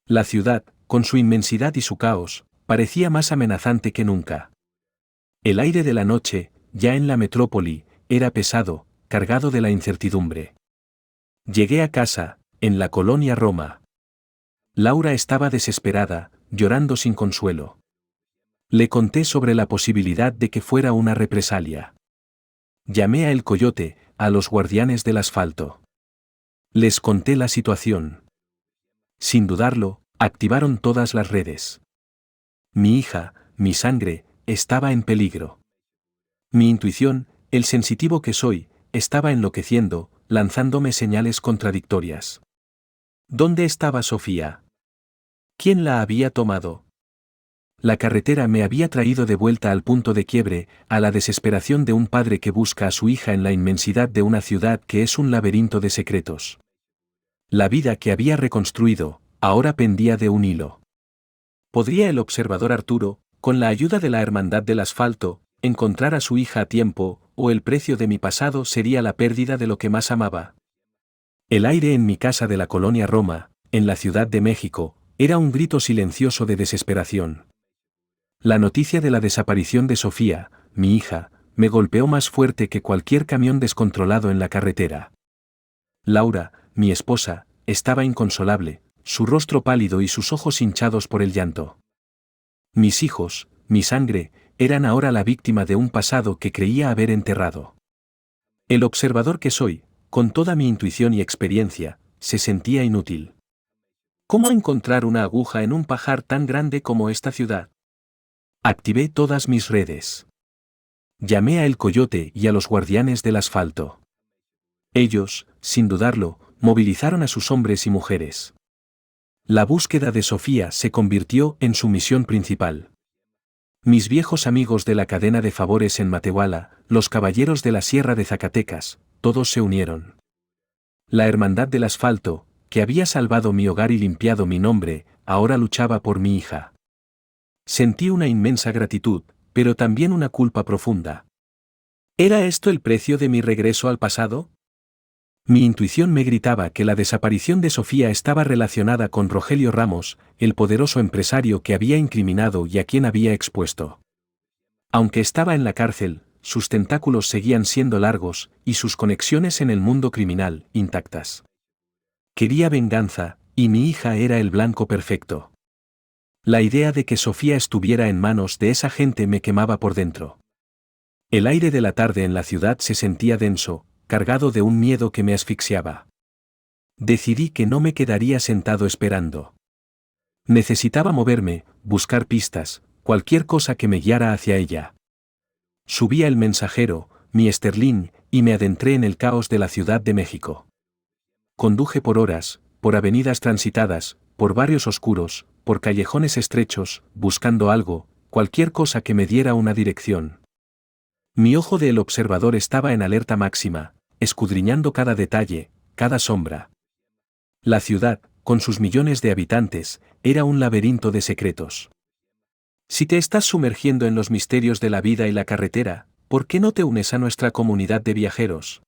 La ciudad, con su inmensidad y su caos, parecía más amenazante que nunca. El aire de la noche, ya en la metrópoli, era pesado, cargado de la incertidumbre. Llegué a casa, en la colonia Roma. Laura estaba desesperada, llorando sin consuelo. Le conté sobre la posibilidad de que fuera una represalia. Llamé a El Coyote, a los guardianes del asfalto. Les conté la situación. Sin dudarlo, activaron todas las redes. Mi hija, mi sangre, estaba en peligro. Mi intuición, el sensitivo que soy, estaba enloqueciendo, lanzándome señales contradictorias. ¿Dónde estaba Sofía? ¿Quién la había tomado? La carretera me había traído de vuelta al punto de quiebre, a la desesperación de un padre que busca a su hija en la inmensidad de una ciudad que es un laberinto de secretos. La vida que había reconstruido, ahora pendía de un hilo. ¿Podría el observador Arturo, con la ayuda de la Hermandad del Asfalto, encontrar a su hija a tiempo, o el precio de mi pasado sería la pérdida de lo que más amaba. El aire en mi casa de la colonia Roma, en la Ciudad de México, era un grito silencioso de desesperación. La noticia de la desaparición de Sofía, mi hija, me golpeó más fuerte que cualquier camión descontrolado en la carretera. Laura, mi esposa, estaba inconsolable, su rostro pálido y sus ojos hinchados por el llanto. Mis hijos, mi sangre, eran ahora la víctima de un pasado que creía haber enterrado. El observador que soy, con toda mi intuición y experiencia, se sentía inútil. ¿Cómo encontrar una aguja en un pajar tan grande como esta ciudad? Activé todas mis redes. Llamé a El Coyote y a los guardianes del asfalto. Ellos, sin dudarlo, movilizaron a sus hombres y mujeres. La búsqueda de Sofía se convirtió en su misión principal. Mis viejos amigos de la cadena de favores en Matehuala, los caballeros de la Sierra de Zacatecas, todos se unieron. La hermandad del asfalto, que había salvado mi hogar y limpiado mi nombre, ahora luchaba por mi hija. Sentí una inmensa gratitud, pero también una culpa profunda. ¿Era esto el precio de mi regreso al pasado? Mi intuición me gritaba que la desaparición de Sofía estaba relacionada con Rogelio Ramos, el poderoso empresario que había incriminado y a quien había expuesto. Aunque estaba en la cárcel, sus tentáculos seguían siendo largos y sus conexiones en el mundo criminal intactas. Quería venganza, y mi hija era el blanco perfecto. La idea de que Sofía estuviera en manos de esa gente me quemaba por dentro. El aire de la tarde en la ciudad se sentía denso, cargado de un miedo que me asfixiaba. Decidí que no me quedaría sentado esperando. Necesitaba moverme, buscar pistas, cualquier cosa que me guiara hacia ella. Subí a El Mensajero, mi Sterling, y me adentré en el caos de la Ciudad de México. Conduje por horas, por avenidas transitadas, por barrios oscuros, por callejones estrechos, buscando algo, cualquier cosa que me diera una dirección. Mi ojo del observador estaba en alerta máxima, escudriñando cada detalle, cada sombra. La ciudad, con sus millones de habitantes, era un laberinto de secretos. Si te estás sumergiendo en los misterios de la vida y la carretera, ¿por qué no te unes a nuestra comunidad de viajeros?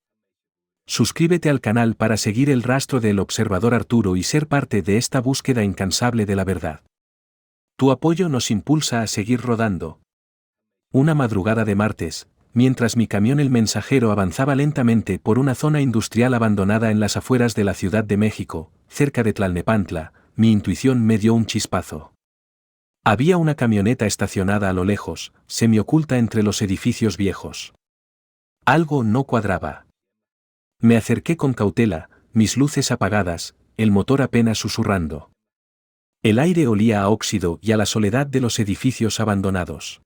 Suscríbete al canal para seguir el rastro del observador Arturo y ser parte de esta búsqueda incansable de la verdad. Tu apoyo nos impulsa a seguir rodando. Una madrugada de martes, mientras mi camión El Mensajero avanzaba lentamente por una zona industrial abandonada en las afueras de la Ciudad de México, cerca de Tlalnepantla, mi intuición me dio un chispazo. Había una camioneta estacionada a lo lejos, semioculta entre los edificios viejos. Algo no cuadraba. Me acerqué con cautela, mis luces apagadas, el motor apenas susurrando. El aire olía a óxido y a la soledad de los edificios abandonados.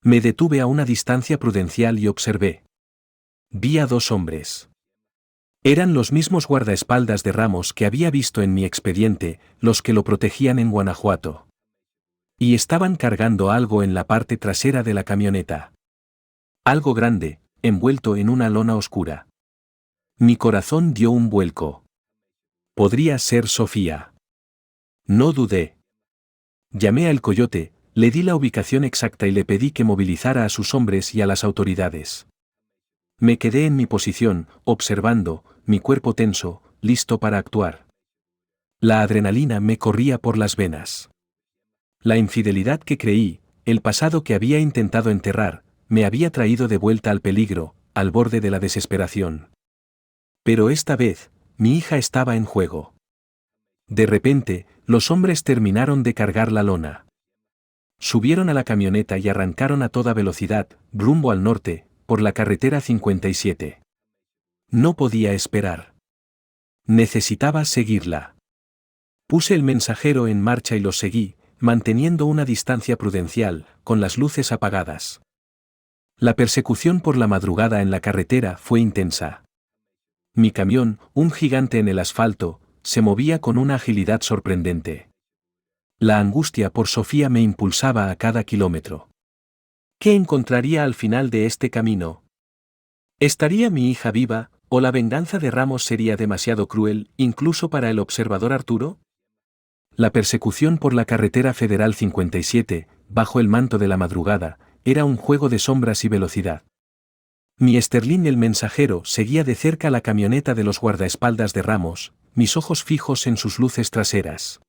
Me detuve a una distancia prudencial y observé. Vi a dos hombres. Eran los mismos guardaespaldas de Ramos que había visto en mi expediente, los que lo protegían en Guanajuato. Y estaban cargando algo en la parte trasera de la camioneta. Algo grande, envuelto en una lona oscura. Mi corazón dio un vuelco. Podría ser Sofía. No dudé. Llamé al Coyote, le di la ubicación exacta y le pedí que movilizara a sus hombres y a las autoridades. Me quedé en mi posición, observando, mi cuerpo tenso, listo para actuar. La adrenalina me corría por las venas. La infidelidad que creí, el pasado que había intentado enterrar, me había traído de vuelta al peligro, al borde de la desesperación. Pero esta vez, mi hija estaba en juego. De repente, los hombres terminaron de cargar la lona. Subieron a la camioneta y arrancaron a toda velocidad, rumbo al norte, por la carretera 57. No podía esperar. Necesitaba seguirla. Puse El Mensajero en marcha y los seguí, manteniendo una distancia prudencial, con las luces apagadas. La persecución por la madrugada en la carretera fue intensa. Mi camión, un gigante en el asfalto, se movía con una agilidad sorprendente. La angustia por Sofía me impulsaba a cada kilómetro. ¿Qué encontraría al final de este camino? ¿Estaría mi hija viva, o la venganza de Ramos sería demasiado cruel, incluso para el observador Arturo? La persecución por la carretera federal 57, bajo el manto de la madrugada, era un juego de sombras y velocidad. Mi Sterling el mensajero seguía de cerca la camioneta de los guardaespaldas de Ramos, mis ojos fijos en sus luces traseras.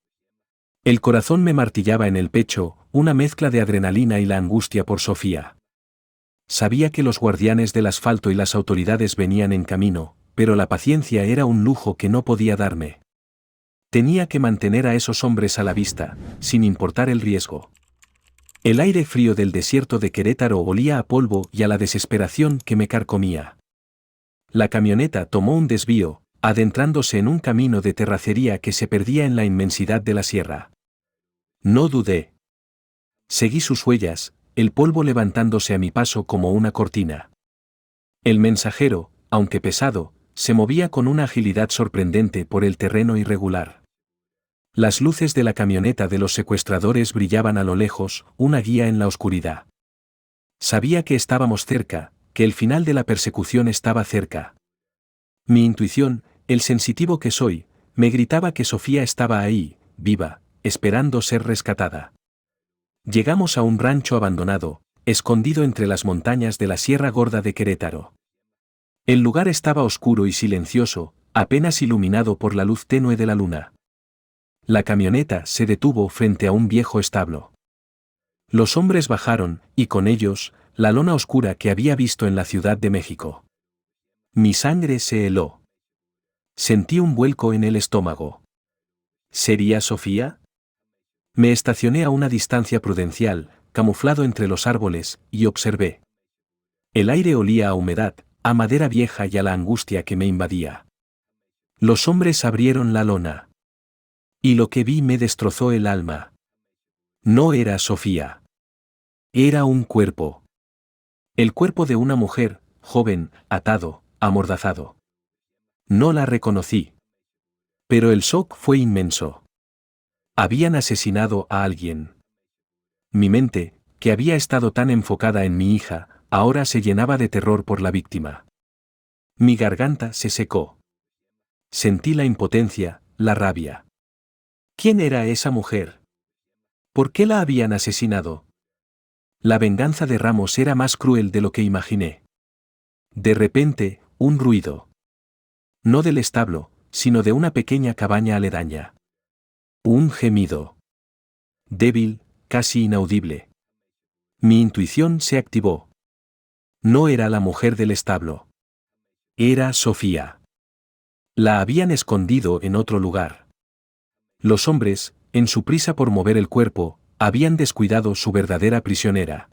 El corazón me martillaba en el pecho, una mezcla de adrenalina y la angustia por Sofía. Sabía que los guardianes del asfalto y las autoridades venían en camino, pero la paciencia era un lujo que no podía darme. Tenía que mantener a esos hombres a la vista, sin importar el riesgo. El aire frío del desierto de Querétaro olía a polvo y a la desesperación que me carcomía. La camioneta tomó un desvío, adentrándose en un camino de terracería que se perdía en la inmensidad de la sierra. No dudé. Seguí sus huellas, el polvo levantándose a mi paso como una cortina. El mensajero, aunque pesado, se movía con una agilidad sorprendente por el terreno irregular. Las luces de la camioneta de los secuestradores brillaban a lo lejos, una guía en la oscuridad. Sabía que estábamos cerca, que el final de la persecución estaba cerca. Mi intuición, el sensitivo que soy, me gritaba que Sofía estaba ahí, viva, esperando ser rescatada. Llegamos a un rancho abandonado, escondido entre las montañas de la Sierra Gorda de Querétaro. El lugar estaba oscuro y silencioso, apenas iluminado por la luz tenue de la luna. La camioneta se detuvo frente a un viejo establo. Los hombres bajaron, y con ellos, la lona oscura que había visto en la Ciudad de México. Mi sangre se heló. Sentí un vuelco en el estómago. ¿Sería Sofía? Me estacioné a una distancia prudencial, camuflado entre los árboles, y observé. El aire olía a humedad, a madera vieja y a la angustia que me invadía. Los hombres abrieron la lona. Y lo que vi me destrozó el alma. No era Sofía. Era un cuerpo. El cuerpo de una mujer, joven, atado, amordazado. No la reconocí. Pero el shock fue inmenso. Habían asesinado a alguien. Mi mente, que había estado tan enfocada en mi hija, ahora se llenaba de terror por la víctima. Mi garganta se secó. Sentí la impotencia, la rabia. ¿Quién era esa mujer? ¿Por qué la habían asesinado? La venganza de Ramos era más cruel de lo que imaginé. De repente, un ruido. No del establo, sino de una pequeña cabaña aledaña. Un gemido. Débil, casi inaudible. Mi intuición se activó. No era la mujer del establo. Era Sofía. La habían escondido en otro lugar. Los hombres, en su prisa por mover el cuerpo, habían descuidado su verdadera prisionera.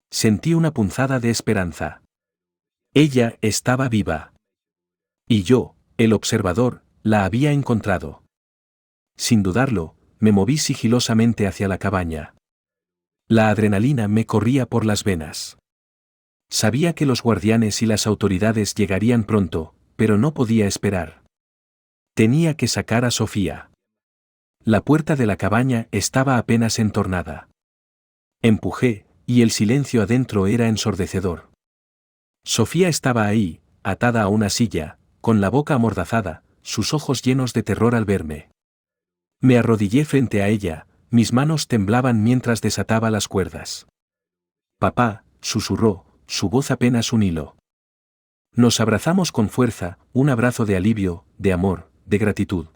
Sentí una punzada de esperanza. Ella estaba viva. Y yo, el observador, la había encontrado. Sin dudarlo, me moví sigilosamente hacia la cabaña. La adrenalina me corría por las venas. Sabía que los guardianes y las autoridades llegarían pronto, pero no podía esperar. Tenía que sacar a Sofía. La puerta de la cabaña estaba apenas entornada. Empujé, y el silencio adentro era ensordecedor. Sofía estaba ahí, atada a una silla, con la boca amordazada, sus ojos llenos de terror al verme. Me arrodillé frente a ella, mis manos temblaban mientras desataba las cuerdas. Papá, susurró, su voz apenas un hilo. Nos abrazamos con fuerza, un abrazo de alivio, de amor, de gratitud.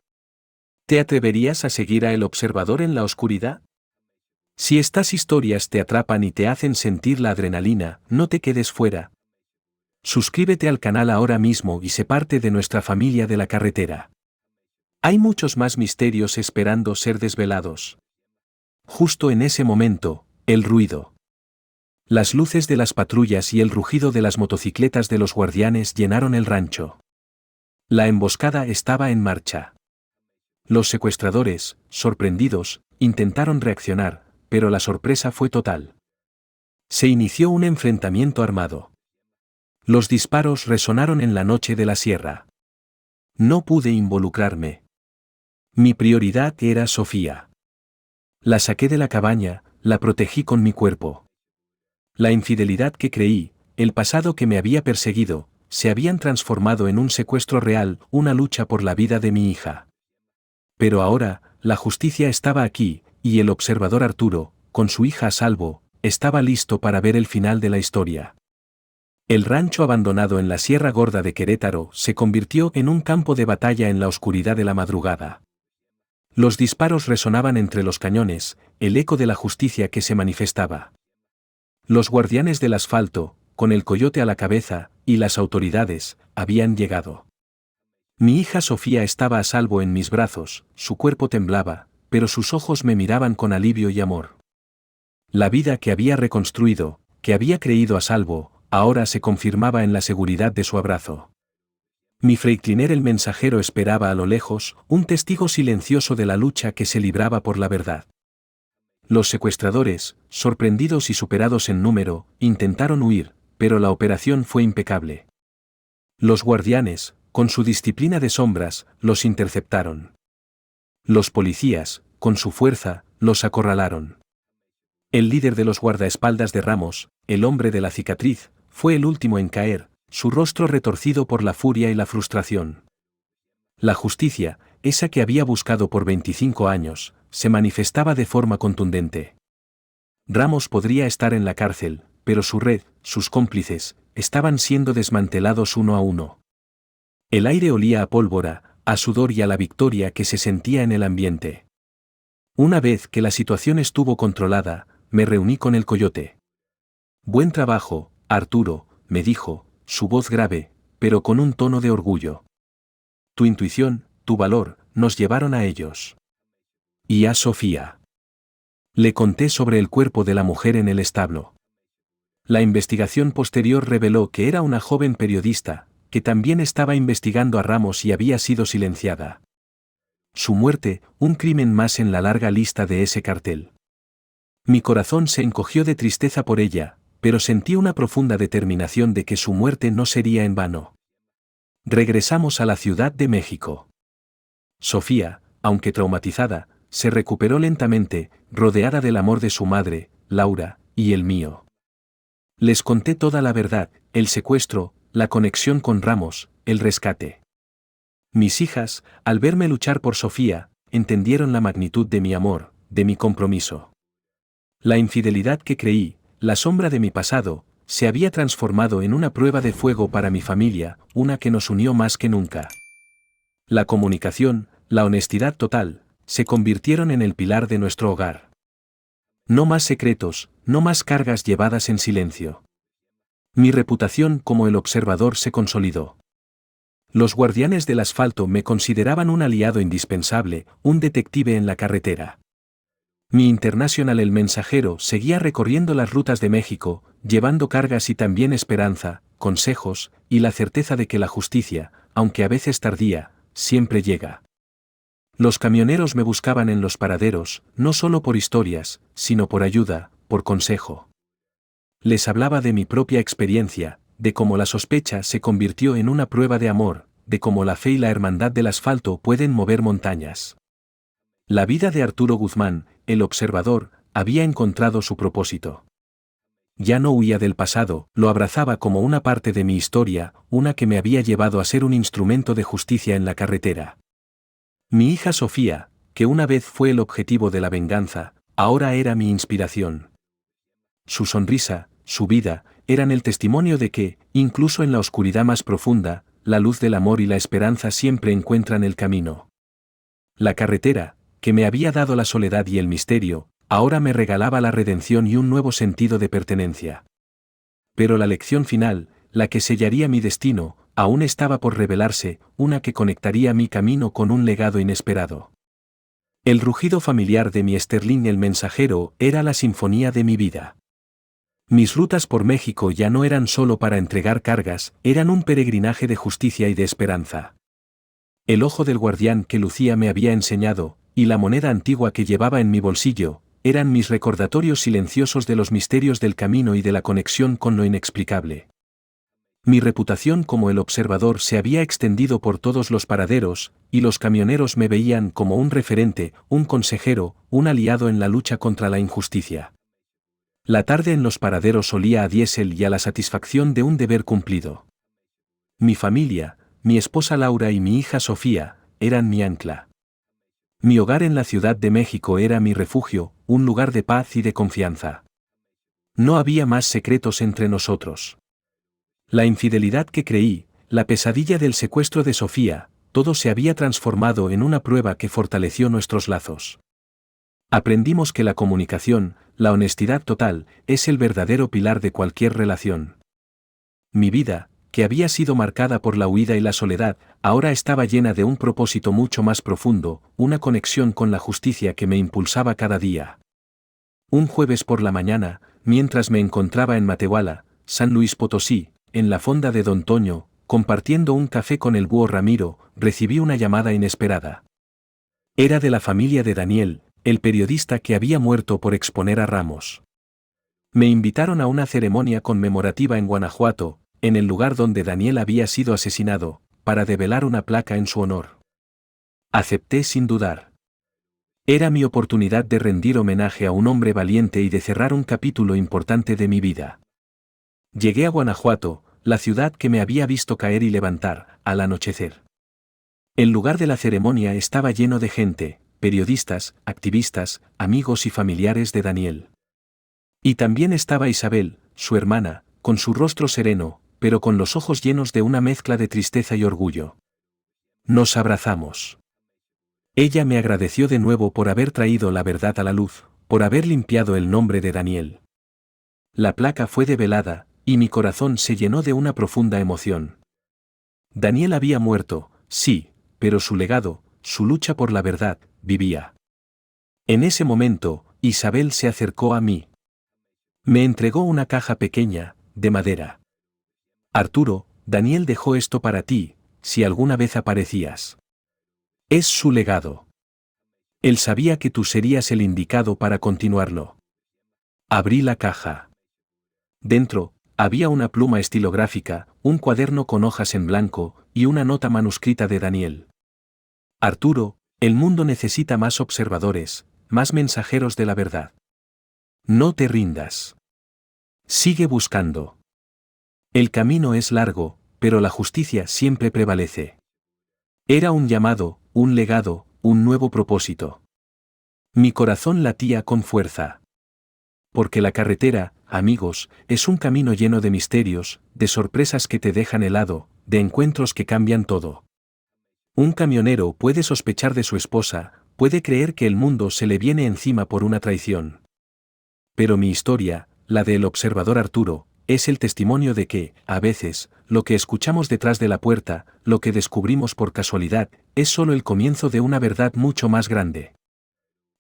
¿Te atreverías a seguir a El Observador en la oscuridad? Si estas historias te atrapan y te hacen sentir la adrenalina, no te quedes fuera. Suscríbete al canal ahora mismo y sé parte de nuestra familia de la carretera. Hay muchos más misterios esperando ser desvelados. Justo en ese momento, el ruido. Las luces de las patrullas y el rugido de las motocicletas de los guardianes llenaron el rancho. La emboscada estaba en marcha. Los secuestradores, sorprendidos, intentaron reaccionar, pero la sorpresa fue total. Se inició un enfrentamiento armado. Los disparos resonaron en la noche de la sierra. No pude involucrarme. Mi prioridad era Sofía. La saqué de la cabaña, la protegí con mi cuerpo. La infidelidad que creí, el pasado que me había perseguido, se habían transformado en un secuestro real, una lucha por la vida de mi hija. Pero ahora, la justicia estaba aquí, y el observador Arturo, con su hija a salvo, estaba listo para ver el final de la historia. El rancho abandonado en la Sierra Gorda de Querétaro se convirtió en un campo de batalla en la oscuridad de la madrugada. Los disparos resonaban entre los cañones, el eco de la justicia que se manifestaba. Los guardianes del asfalto, con el coyote a la cabeza, y las autoridades, habían llegado. Mi hija Sofía estaba a salvo en mis brazos, su cuerpo temblaba, pero sus ojos me miraban con alivio y amor. La vida que había reconstruido, que había creído a salvo, ahora se confirmaba en la seguridad de su abrazo. Mi Freikliner el mensajero esperaba a lo lejos, un testigo silencioso de la lucha que se libraba por la verdad. Los secuestradores, sorprendidos y superados en número, intentaron huir, pero la operación fue impecable. Los guardianes, con su disciplina de sombras, los interceptaron. Los policías, con su fuerza, los acorralaron. El líder de los guardaespaldas de Ramos, el hombre de la cicatriz, fue el último en caer, su rostro retorcido por la furia y la frustración. La justicia, esa que había buscado por 25 años, se manifestaba de forma contundente. Ramos podría estar en la cárcel, pero su red, sus cómplices, estaban siendo desmantelados uno a uno. El aire olía a pólvora, a sudor y a la victoria que se sentía en el ambiente. Una vez que la situación estuvo controlada, me reuní con el coyote. Buen trabajo, Arturo, me dijo, su voz grave, pero con un tono de orgullo. Tu intuición, tu valor, nos llevaron a ellos. Y a Sofía. Le conté sobre el cuerpo de la mujer en el establo. La investigación posterior reveló que era una joven periodista, que también estaba investigando a Ramos y había sido silenciada. Su muerte, un crimen más en la larga lista de ese cartel. Mi corazón se encogió de tristeza por ella, pero sentí una profunda determinación de que su muerte no sería en vano. Regresamos a la Ciudad de México. Sofía, aunque traumatizada, se recuperó lentamente, rodeada del amor de su madre, Laura, y el mío. Les conté toda la verdad, el secuestro, la conexión con Ramos, el rescate. Mis hijas, al verme luchar por Sofía, entendieron la magnitud de mi amor, de mi compromiso. La infidelidad que creí, la sombra de mi pasado, se había transformado en una prueba de fuego para mi familia, una que nos unió más que nunca. La comunicación, la honestidad total, se convirtieron en el pilar de nuestro hogar. No más secretos, no más cargas llevadas en silencio. Mi reputación como el observador se consolidó. Los guardianes del asfalto me consideraban un aliado indispensable, un detective en la carretera. Mi Internacional el mensajero seguía recorriendo las rutas de México, llevando cargas y también esperanza, consejos, y la certeza de que la justicia, aunque a veces tardía, siempre llega. Los camioneros me buscaban en los paraderos, no solo por historias, sino por ayuda, por consejo. Les hablaba de mi propia experiencia, de cómo la sospecha se convirtió en una prueba de amor, de cómo la fe y la hermandad del asfalto pueden mover montañas. La vida de Arturo Guzmán, el observador, había encontrado su propósito. Ya no huía del pasado, lo abrazaba como una parte de mi historia, una que me había llevado a ser un instrumento de justicia en la carretera. Mi hija Sofía, que una vez fue el objetivo de la venganza, ahora era mi inspiración. Su sonrisa, su vida, eran el testimonio de que, incluso en la oscuridad más profunda, la luz del amor y la esperanza siempre encuentran el camino. La carretera, que me había dado la soledad y el misterio, ahora me regalaba la redención y un nuevo sentido de pertenencia. Pero la lección final, la que sellaría mi destino, aún estaba por revelarse, una que conectaría mi camino con un legado inesperado. El rugido familiar de mi Sterling el mensajero era la sinfonía de mi vida. Mis rutas por México ya no eran solo para entregar cargas, eran un peregrinaje de justicia y de esperanza. El ojo del guardián que Lucía me había enseñado, y la moneda antigua que llevaba en mi bolsillo, eran mis recordatorios silenciosos de los misterios del camino y de la conexión con lo inexplicable. Mi reputación como el observador se había extendido por todos los paraderos, y los camioneros me veían como un referente, un consejero, un aliado en la lucha contra la injusticia. La tarde en los paraderos olía a diésel y a la satisfacción de un deber cumplido. Mi familia, mi esposa Laura y mi hija Sofía, eran mi ancla. Mi hogar en la Ciudad de México era mi refugio, un lugar de paz y de confianza. No había más secretos entre nosotros. La infidelidad que creí, la pesadilla del secuestro de Sofía, todo se había transformado en una prueba que fortaleció nuestros lazos. Aprendimos que la comunicación, la honestidad total, es el verdadero pilar de cualquier relación. Mi vida, que había sido marcada por la huida y la soledad, ahora estaba llena de un propósito mucho más profundo, una conexión con la justicia que me impulsaba cada día. Un jueves por la mañana, mientras me encontraba en Matehuala, San Luis Potosí, en la fonda de Don Toño, compartiendo un café con el búho Ramiro, recibí una llamada inesperada. Era de la familia de Daniel, el periodista que había muerto por exponer a Ramos. Me invitaron a una ceremonia conmemorativa en Guanajuato, en el lugar donde Daniel había sido asesinado, para develar una placa en su honor. Acepté sin dudar. Era mi oportunidad de rendir homenaje a un hombre valiente y de cerrar un capítulo importante de mi vida. Llegué a Guanajuato, la ciudad que me había visto caer y levantar, al anochecer. El lugar de la ceremonia estaba lleno de gente, periodistas, activistas, amigos y familiares de Daniel. Y también estaba Isabel, su hermana, con su rostro sereno, pero con los ojos llenos de una mezcla de tristeza y orgullo. Nos abrazamos. Ella me agradeció de nuevo por haber traído la verdad a la luz, por haber limpiado el nombre de Daniel. La placa fue develada, y mi corazón se llenó de una profunda emoción. Daniel había muerto, sí, pero su legado, su lucha por la verdad, vivía. En ese momento, Isabel se acercó a mí. Me entregó una caja pequeña, de madera. Arturo, Daniel dejó esto para ti, si alguna vez aparecías. Es su legado. Él sabía que tú serías el indicado para continuarlo. Abrí la caja. Dentro, había una pluma estilográfica, un cuaderno con hojas en blanco, y una nota manuscrita de Daniel. Arturo, el mundo necesita más observadores, más mensajeros de la verdad. No te rindas. Sigue buscando. El camino es largo, pero la justicia siempre prevalece. Era un llamado, un legado, un nuevo propósito. Mi corazón latía con fuerza. Porque la carretera, amigos, es un camino lleno de misterios, de sorpresas que te dejan helado, de encuentros que cambian todo. Un camionero puede sospechar de su esposa, puede creer que el mundo se le viene encima por una traición. Pero mi historia, la del observador Arturo, es el testimonio de que, a veces, lo que escuchamos detrás de la puerta, lo que descubrimos por casualidad, es solo el comienzo de una verdad mucho más grande.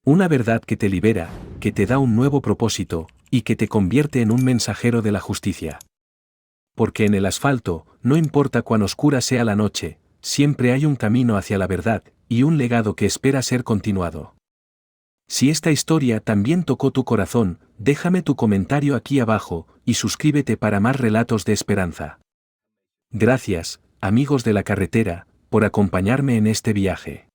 Una verdad que te libera, que te da un nuevo propósito, y que te convierte en un mensajero de la justicia. Porque en el asfalto, no importa cuán oscura sea la noche, siempre hay un camino hacia la verdad, y un legado que espera ser continuado. Si esta historia también tocó tu corazón, déjame tu comentario aquí abajo, y suscríbete para más relatos de esperanza. Gracias, amigos de la carretera, por acompañarme en este viaje.